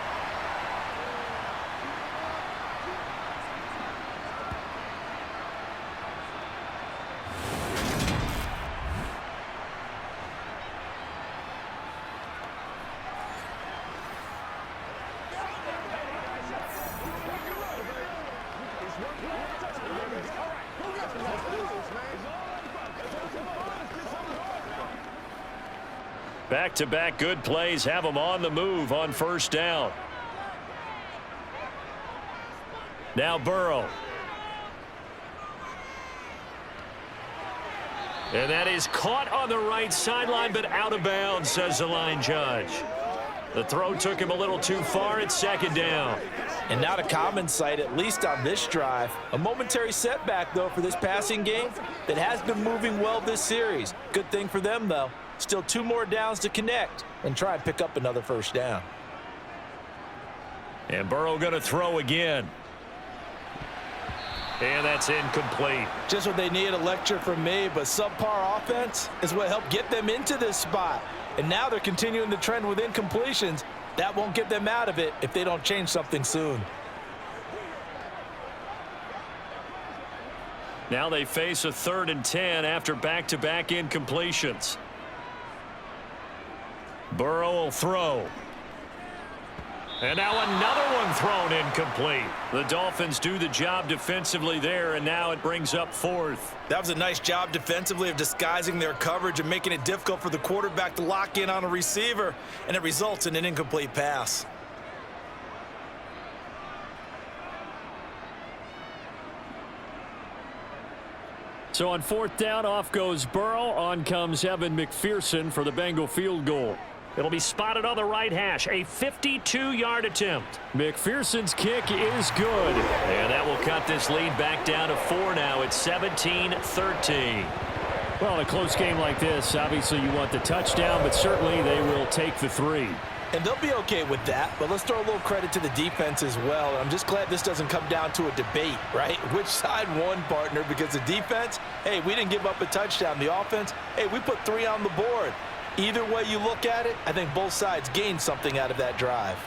S2: Back-to-back good plays have them on the move on 1st down. Now Burrow. And that is caught on the right sideline, but out of bounds, says the line judge. The throw took him a little too far at 2nd down.
S3: And not a common sight, at least on this drive. A momentary setback, though, for this passing game that has been moving well this series. Good thing for them, though. Still 2 more downs to connect and try and pick up another 1st down.
S2: And Burrow going to throw again. And that's incomplete.
S3: Just what they need, a lecture from me, but subpar offense is what helped get them into this spot. And now they're continuing the trend with incompletions. That won't get them out of it if they don't change something soon.
S2: Now they face a 3rd and 10 after back-to-back incompletions. Burrow will throw. And now another one thrown incomplete. The Dolphins do the job defensively there, and now it brings up 4th.
S3: That was a nice job defensively of disguising their coverage and making it difficult for the quarterback to lock in on a receiver, and it results in an incomplete pass.
S2: So on 4th down, off goes Burrow. On comes Evan McPherson for the Bengal field goal. It'll be spotted on the right hash. A 52-yard attempt. McPherson's kick is good. And that will cut this lead back down to 4 now. It's 17-13. Well, in a close game like this, obviously you want the touchdown, but certainly they will take the 3.
S3: And they'll be okay with that, but let's throw a little credit to the defense as well. I'm just glad this doesn't come down to a debate, right? Which side won, partner? Because the defense, hey, we didn't give up a touchdown. The offense, hey, we put 3 on the board. Either way you look at it, I think both sides gained something out of that drive.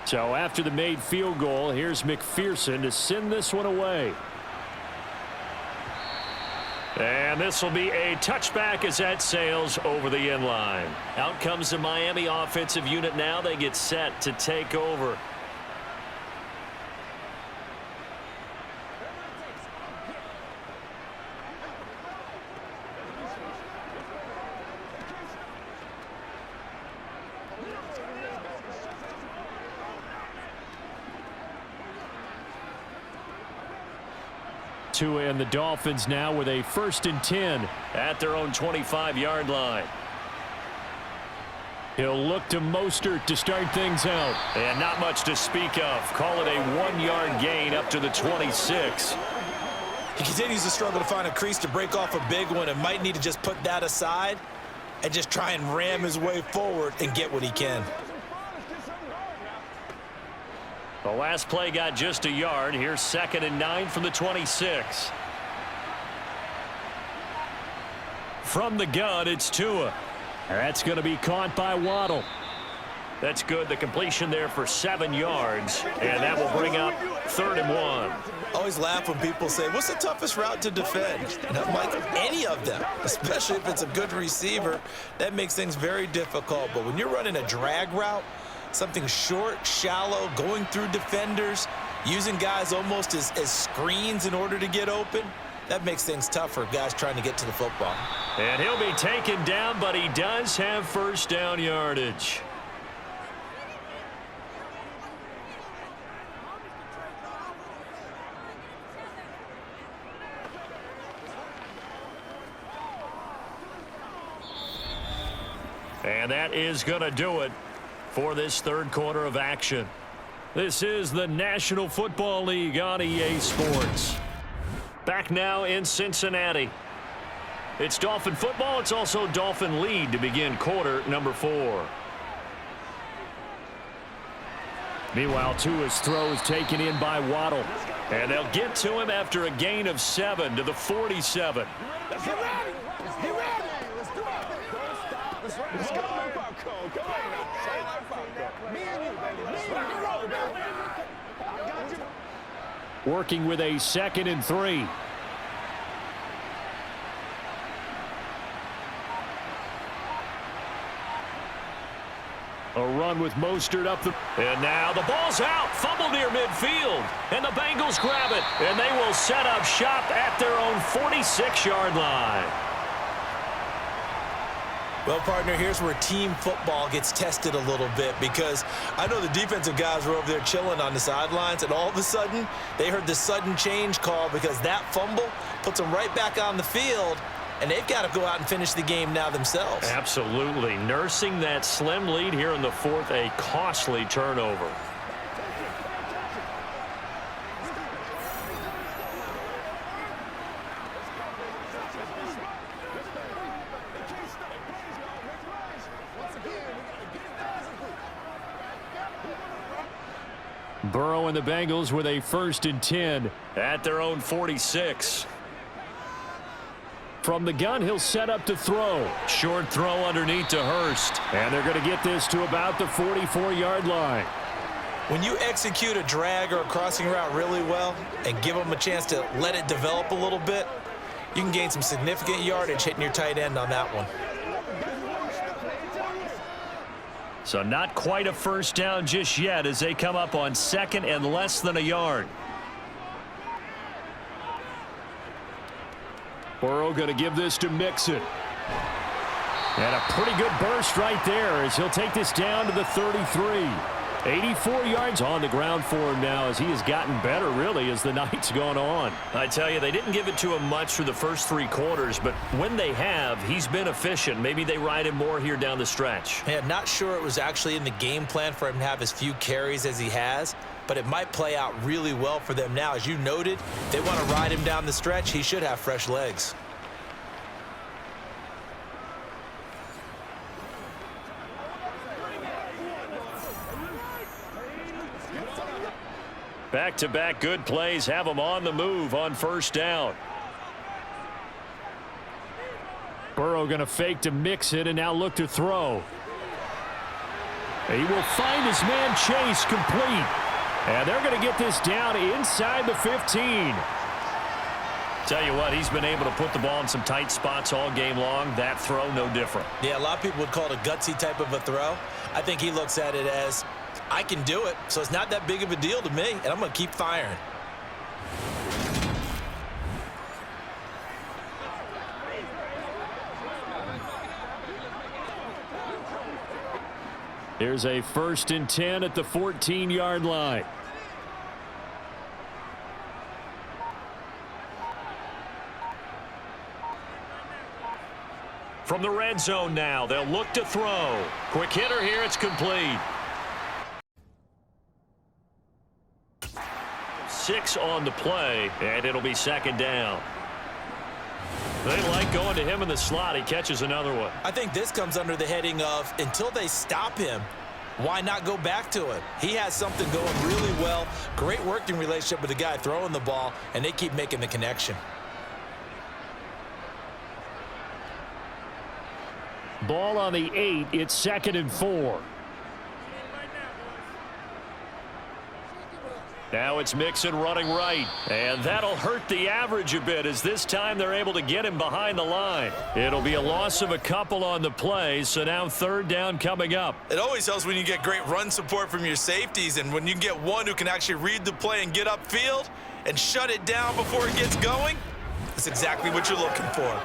S4: So after the made field goal, here's McPherson to send this one away. And this will be a touchback as that sails over the end line. Out comes the Miami offensive unit now. They get set to take over. And the Dolphins now with a 1st and 10 at their own 25-yard line. He'll look to Mostert to start things out. And not much to speak of. Call it a 1-yard gain up to the 26.
S3: He continues to struggle to find a crease to break off a big one and might need to just put that aside and just try and ram his way forward and get what he can.
S4: The last play got just a yard. Here's 2nd and 9 from the 26. From the gun, it's Tua. That's going to be caught by Waddle. That's good. The completion there for 7 yards. And that will bring up 3rd and 1.
S3: I always laugh when people say, what's the toughest route to defend? And I'm like, any of them, especially if it's a good receiver. That makes things very difficult. But when you're running a drag route, something short, shallow, going through defenders, using guys almost as screens in order to get open, that makes things tough for guys trying to get to the football.
S4: And he'll be taken down, but he does have 1st down yardage. And that is going to do it for this 3rd quarter of action. This is the National Football League on EA Sports. Back now in Cincinnati. It's Dolphin football. It's also Dolphin lead to begin quarter number 4. Meanwhile, Tua's throw is taken in by Waddle. And they'll get to him after a gain of 7 to the 47.
S5: Let's get ready. Let's get ready. Let's do it. Let's go.
S4: Working with a 2nd and 3. A run with Mostert up the... And now the ball's out. Fumble near midfield. And the Bengals grab it. And they will set up shop at their own 46-yard line.
S3: Well, partner, here's where team football gets tested a little bit, because I know the defensive guys were over there chilling on the sidelines, and all of a sudden they heard the sudden change call because that fumble puts them right back on the field, and they've got to go out and finish the game now themselves.
S4: Absolutely. Nursing that slim lead here in the 4th, a costly turnover. Burrow and the Bengals with a 1st and 10 at their own 46. From the gun, he'll set up to throw. Short throw underneath to Hurst. And they're going to get this to about the 44-yard line.
S3: When you execute a drag or a crossing route really well and give them a chance to let it develop a little bit, you can gain some significant yardage hitting your tight end on that one.
S4: So not quite a 1st down just yet as they come up on 2nd and less than a yard. Burrow going to give this to Mixon. And a pretty good burst right there as he'll take this down to the 33. 84 yards on the ground for him now as he has gotten better, really, as the night's gone on.
S2: I tell you, they didn't give it to him much through the first 3 quarters, but when they have, he's been efficient. Maybe they ride him more here down the stretch.
S3: Yeah, not sure it was actually in the game plan for him to have as few carries as he has, but it might play out really well for them now. As you noted, they want to ride him down the stretch. He should have fresh legs.
S2: Back-to-back good plays have him on the move on first down.
S4: Burrow going to fake to mix it and now look to throw. He will find his man Chase complete. And they're going to get this down inside the 15.
S2: Tell you what, he's been able to put the ball in some tight spots all game long. That throw, no different.
S3: Yeah, a lot of people would call it a gutsy type of a throw. I think he looks at it as, I can do it, so it's not that big of a deal to me, and I'm going to keep firing.
S4: Here's a 1st and 10 at the 14-yard line.
S2: From the red zone now, they'll look to throw. Quick hitter here, it's complete. 6 on the play, and it'll be 2nd down. They like going to him in the slot. He catches another one.
S3: I think this comes under the heading of, until they stop him, why not go back to it? He has something going really well. Great working relationship with the guy throwing the ball, and they keep making the connection.
S4: Ball on the 8. It's 2nd and 4.
S2: Now it's Mixon running right, and that'll hurt the average a bit as this time they're able to get him behind the line. It'll be a loss of a couple on the play, so now 3rd down coming up.
S3: It always helps when you get great run support from your safeties, and when you get one who can actually read the play and get upfield and shut it down before it gets going, that's exactly what you're looking for.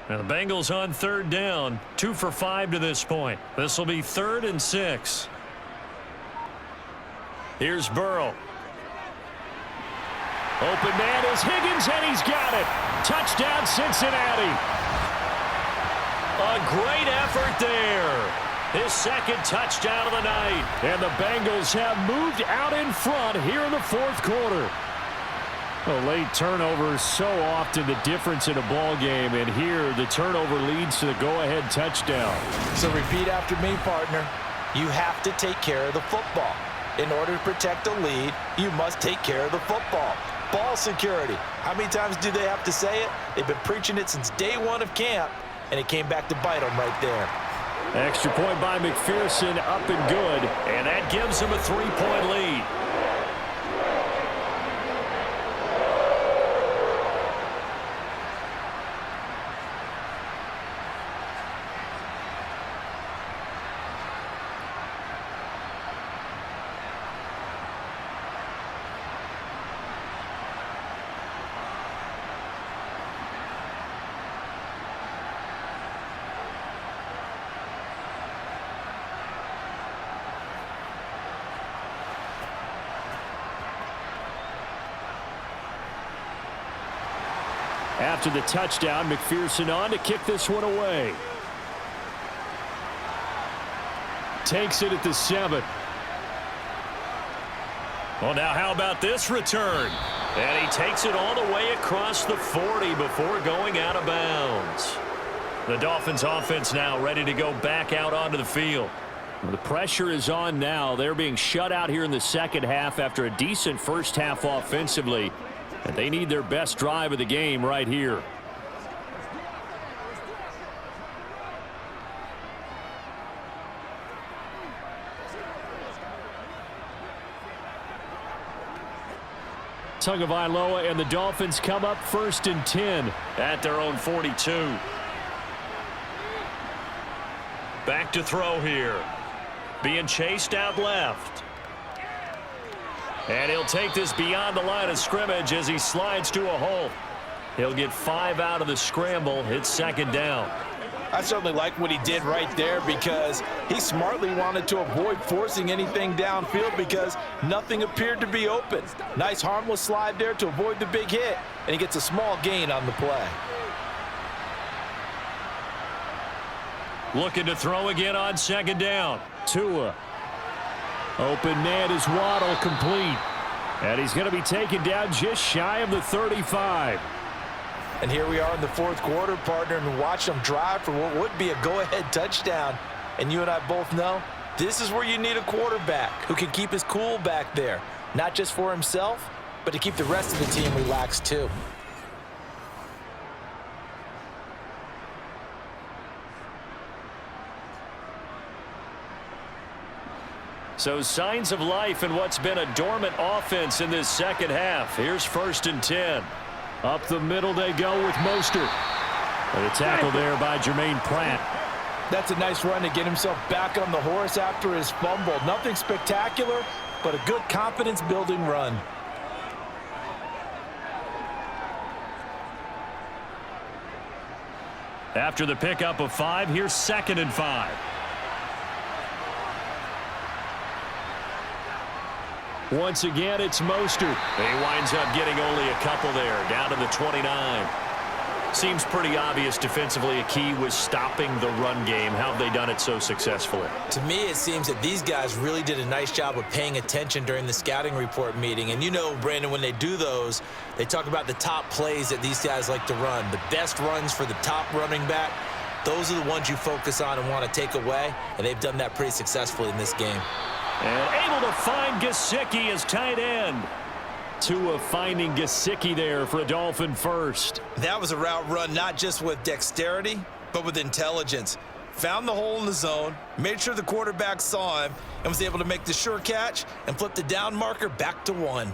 S2: Now the Bengals on 3rd down, 2 for 5 to this point. This will be 3rd and 6. Here's Burrow.
S4: Open man is Higgins, and he's got it. Touchdown, Cincinnati.
S2: A great effort there. His 2nd touchdown of the night.
S4: And the Bengals have moved out in front here in the 4th quarter. A late turnover is so often the difference in a ball game, and here the turnover leads to the go-ahead touchdown.
S3: So repeat after me, partner. You have to take care of the football. In order to protect a lead, you must take care of the football. Ball security. How many times do they have to say it? They've been preaching it since day 1 of camp, and it came back to bite them right there.
S4: Extra point by McPherson, up and good.
S2: And that gives them a 3-point lead.
S4: After the touchdown, McPherson on to kick this one away. Takes it at the 7.
S2: Well, now how about this return? And he takes it all the way across the 40 before going out of bounds. The Dolphins offense now ready to go back out onto the field.
S4: The pressure is on now. They're being shut out here in the 2nd half after a decent first half offensively. And they need their best drive of the game right here. Tagovailoa and the Dolphins come up 1st and 10
S2: at their own 42. Back to throw here. Being chased out left. And he'll take this beyond the line of scrimmage as he slides to a hole. He'll get 5 out of the scramble. It's second down.
S3: I certainly like what he did right there because he smartly wanted to avoid forcing anything downfield because nothing appeared to be open. Nice harmless slide there to avoid the big hit, and he gets a small gain on the play.
S2: Looking to throw again on second down. Tua. Open man is Waddle, complete. And he's going to be taken down just shy of the 35.
S3: And here we are in the fourth quarter, partner, and watch them drive for what would be a go-ahead touchdown. And you and I both know this is where you need a quarterback who can keep his cool back there, not just for himself, but to keep the rest of the team relaxed too.
S2: So signs of life in what's been a dormant offense in this second half. Here's 1st and 10. Up the middle they go with Mostert. And a tackle there by Jermaine Pratt.
S3: That's a nice run to get himself back on the horse after his fumble. Nothing spectacular, but a good confidence-building run.
S2: After the pickup of 5, here's 2nd and 5. Once again, it's Mostert. He winds up getting only a couple there, down to the 29. Seems pretty obvious defensively a key was stopping the run game. How have they done it so successfully?
S3: To me, it seems that these guys really did a nice job of paying attention during the scouting report meeting. And you know, Brandon, when they do those, they talk about the top plays that these guys like to run. The best runs for the top running back, those are the ones you focus on and want to take away. And they've done that pretty successfully in this game.
S2: And able to find Gesicki as tight end. Tua finding Gesicki there for a Dolphin first.
S3: That was a route run not just with dexterity, but with intelligence. Found the hole in the zone, made sure the quarterback saw him, and was able to make the sure catch and flip the down marker back to 1.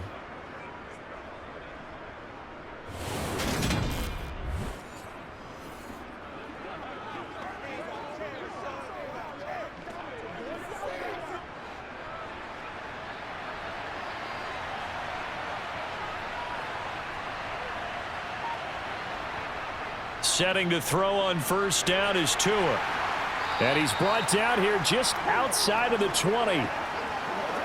S2: Setting to throw on first down is Tua. And he's brought down here just outside of the 20.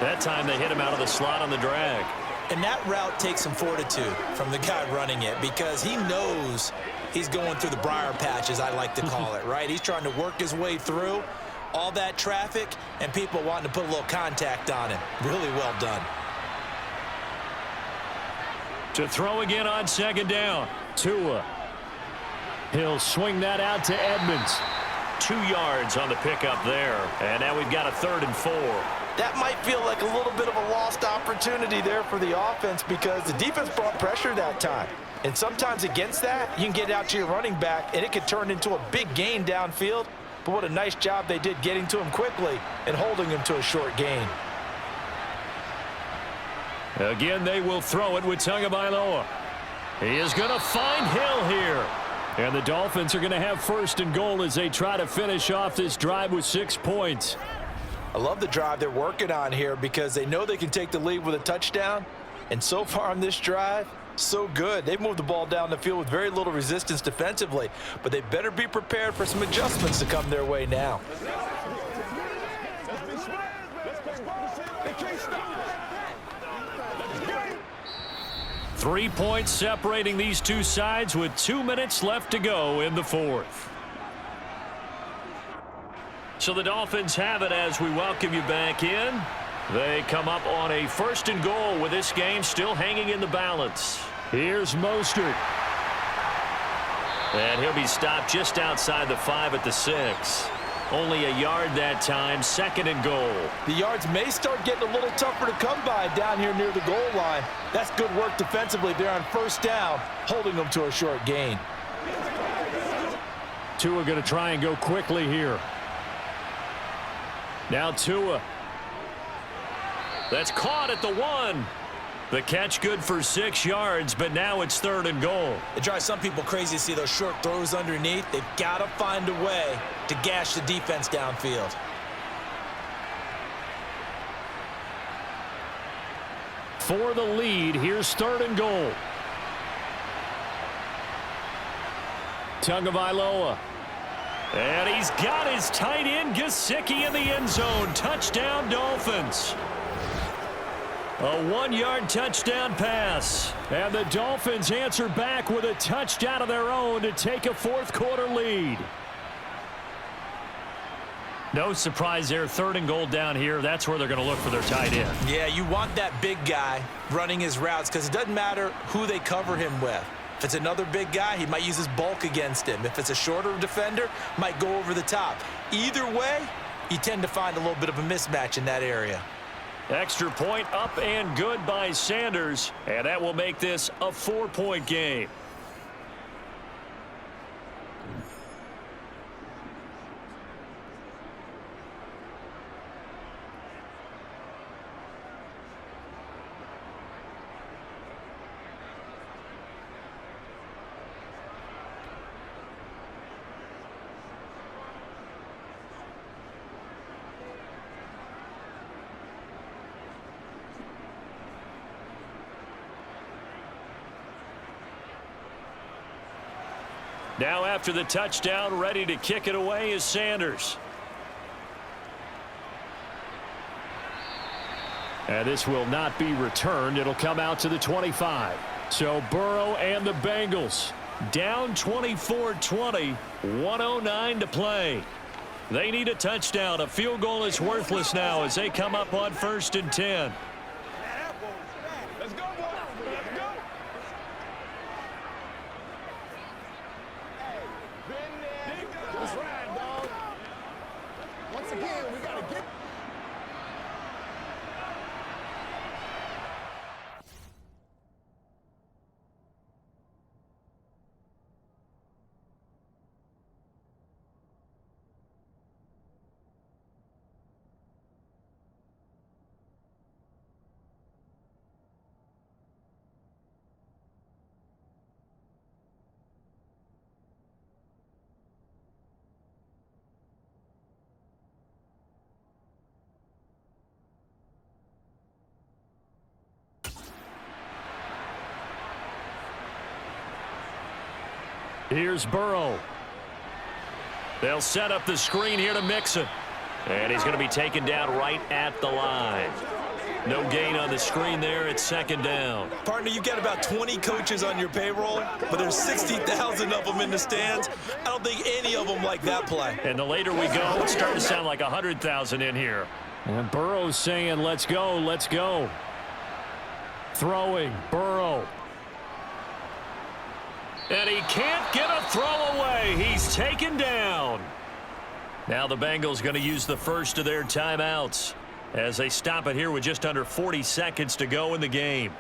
S2: That time they hit him out of the slot on the drag.
S3: And that route takes some fortitude from the guy running it because he knows he's going through the briar patch, as I like to call it, right? He's trying to work his way through all that traffic and people wanting to put a little contact on him. Really well done.
S2: To throw again on second down. Tua. He'll swing that out to Edmonds. 2 yards on the pickup there. And now we've got a 3rd and 4.
S3: That might feel like a little bit of a lost opportunity there for the offense because the defense brought pressure that time. And sometimes against that, you can get out to your running back, and it could turn into a big gain downfield. But what a nice job they did getting to him quickly and holding him to a short gain.
S2: Again, they will throw it with Tagovailoa. He is going to find Hill here. And the Dolphins are going to have 1st and goal as they try to finish off this drive with 6 points.
S3: I love the drive they're working on here because they know they can take the lead with a touchdown. And so far on this drive, so good. They've moved the ball down the field with very little resistance defensively. But they better be prepared for some adjustments to come their way now.
S2: 3 points separating these two sides with 2 minutes left to go in the 4th. So the Dolphins have it as we welcome you back in. They come up on a 1st and goal with this game still hanging in the balance. Here's Mostert. And he'll be stopped just outside the 5 at the 6. Only a yard that time, 2nd and goal.
S3: The yards may start getting a little tougher to come by down here near the goal line. That's good work defensively there on 1st down, holding them to a short gain.
S2: Tua going to try and go quickly here. Now Tua. That's caught at the 1. The catch good for 6 yards, but now it's 3rd and goal.
S3: It drives some people crazy to see those short throws underneath. They've got to find a way to gash the defense downfield.
S2: For the lead, here's 3rd and goal.
S4: Tagovailoa. And he's got his tight end Gesicki in the end zone. Touchdown, Dolphins. A 1-yard touchdown pass. And the Dolphins answer back with a touchdown of their own to take a fourth-quarter lead. No surprise there. 3rd and goal down here. That's where they're going to look for their tight end.
S3: Yeah, you want that big guy running his routes because it doesn't matter who they cover him with. If it's another big guy, he might use his bulk against him. If it's a shorter defender, might go over the top. Either way, you tend to find a little bit of a mismatch in that area.
S2: Extra point up and good by Sanders. And that will make this a 4-point game. Now after the touchdown, ready to kick it away is Sanders. And this will not be returned. It'll come out to the 25. So Burrow and the Bengals down 24-20, 1:09 to play. They need a touchdown. A field goal is worthless now as they come up on 1st and 10.
S5: Let's go, boy. Let's go. Hey, been there. That's right, dog. Once again, we got to get.
S2: Here's Burrow. They'll set up the screen here to Mixon. And he's going to be taken down right at the line. No gain on the screen there. It's 2nd down.
S3: Partner, you've got about 20 coaches on your payroll, but there's 60,000 of them in the stands. I don't think any of them like that play.
S2: And the later we go, it's starting to sound like 100,000 in here. And Burrow's saying, let's go, let's go. Throwing, Burrow. And he can't get a throw away. He's taken down. Now the Bengals going to use the first of their timeouts as they stop it here with just under 40 seconds to go in the game.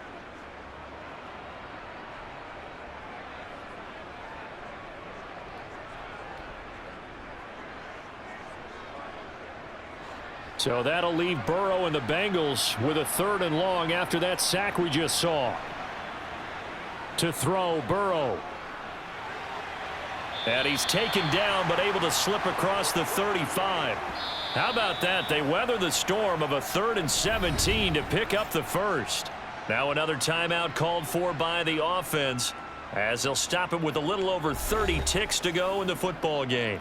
S2: So that'll leave Burrow and the Bengals with a 3rd and long after that sack we just saw. To throw, Burrow. And he's taken down but able to slip across the 35. How about that? They weather the storm of a 3rd and 17 to pick up the first. Now another timeout called for by the offense as they'll stop it with a little over 30 ticks to go in the football game.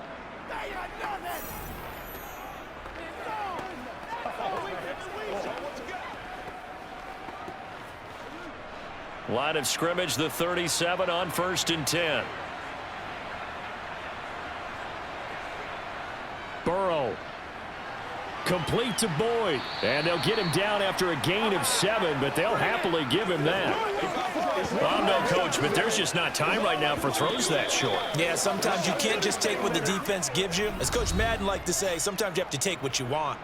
S2: Line of scrimmage, the 37 on 1st and 10. Burrow. Complete to Boyd. And they'll get him down after a gain of 7, but they'll happily give him that. I'm no coach, but there's just not time right now for throws that short.
S3: Yeah, sometimes you can't just take what the defense gives you. As Coach Madden liked to say, sometimes you have to take what you want.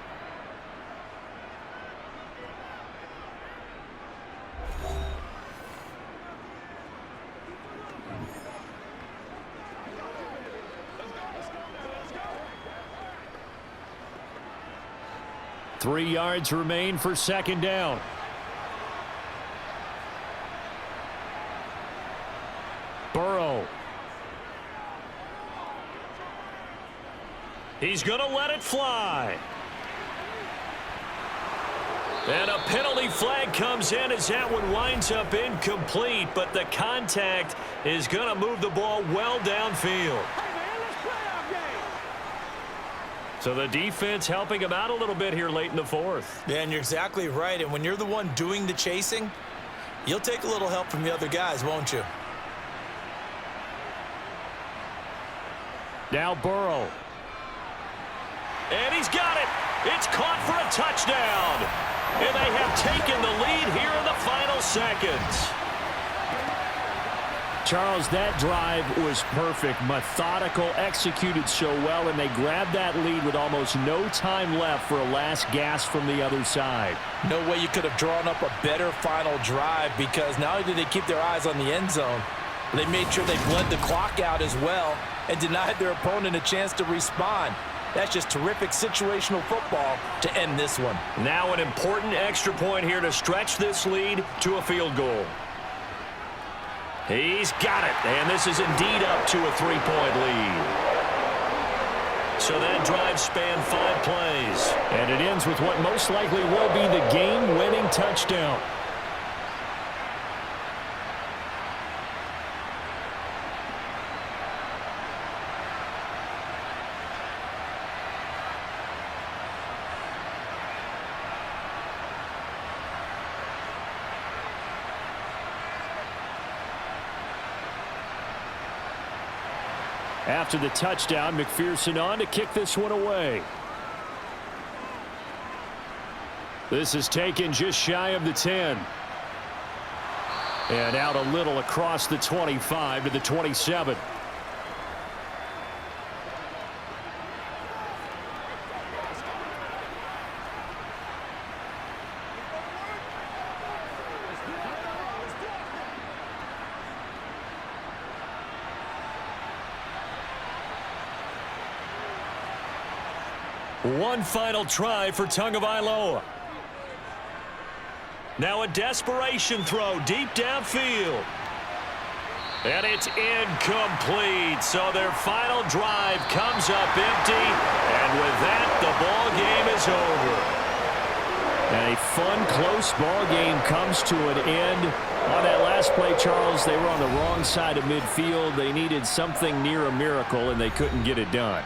S2: Three yards remain for 2nd down. Burrow. He's going to let it fly. And a penalty flag comes in as that one winds up incomplete, but the contact is going to move the ball well downfield. So the defense helping him out a little bit here late in the fourth.
S3: Yeah, and you're exactly right. And when you're the one doing the chasing, you'll take a little help from the other guys, won't you?
S2: Now Burrow. And he's got it. It's caught for a touchdown. And they have taken the lead here in the final seconds.
S4: Charles, that drive was perfect, methodical, executed so well, and they grabbed that lead with almost no time left for a last gasp from the other side.
S3: No way you could have drawn up a better final drive, because not only did they keep their eyes on the end zone, they made sure they bled the clock out as well and denied their opponent a chance to respond. That's just terrific situational football to end this one.
S2: Now an important extra point here to stretch this lead to a field goal. He's got it, and this is indeed up to a 3-point lead. So that drive spanned 5 plays.
S4: And it ends with what most likely will be the game-winning touchdown. After the touchdown, McPherson on to kick this one away. This is taken just shy of the 10. And out a little across the 25 to the 27. One final try for Tagovailoa. Now a desperation throw deep downfield. And it's incomplete. So their final drive comes up empty. And with that, the ball game is over. And a fun, close ball game comes to an end. On that last play, Charles, they were on the wrong side of midfield. They needed something near a miracle, and they couldn't get it done.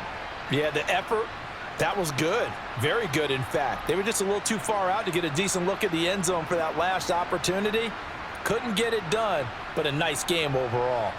S3: Yeah, the effort, that was good. Very good, in fact. They were just a little too far out to get a decent look at the end zone for that last opportunity. Couldn't get it done, but a nice game overall.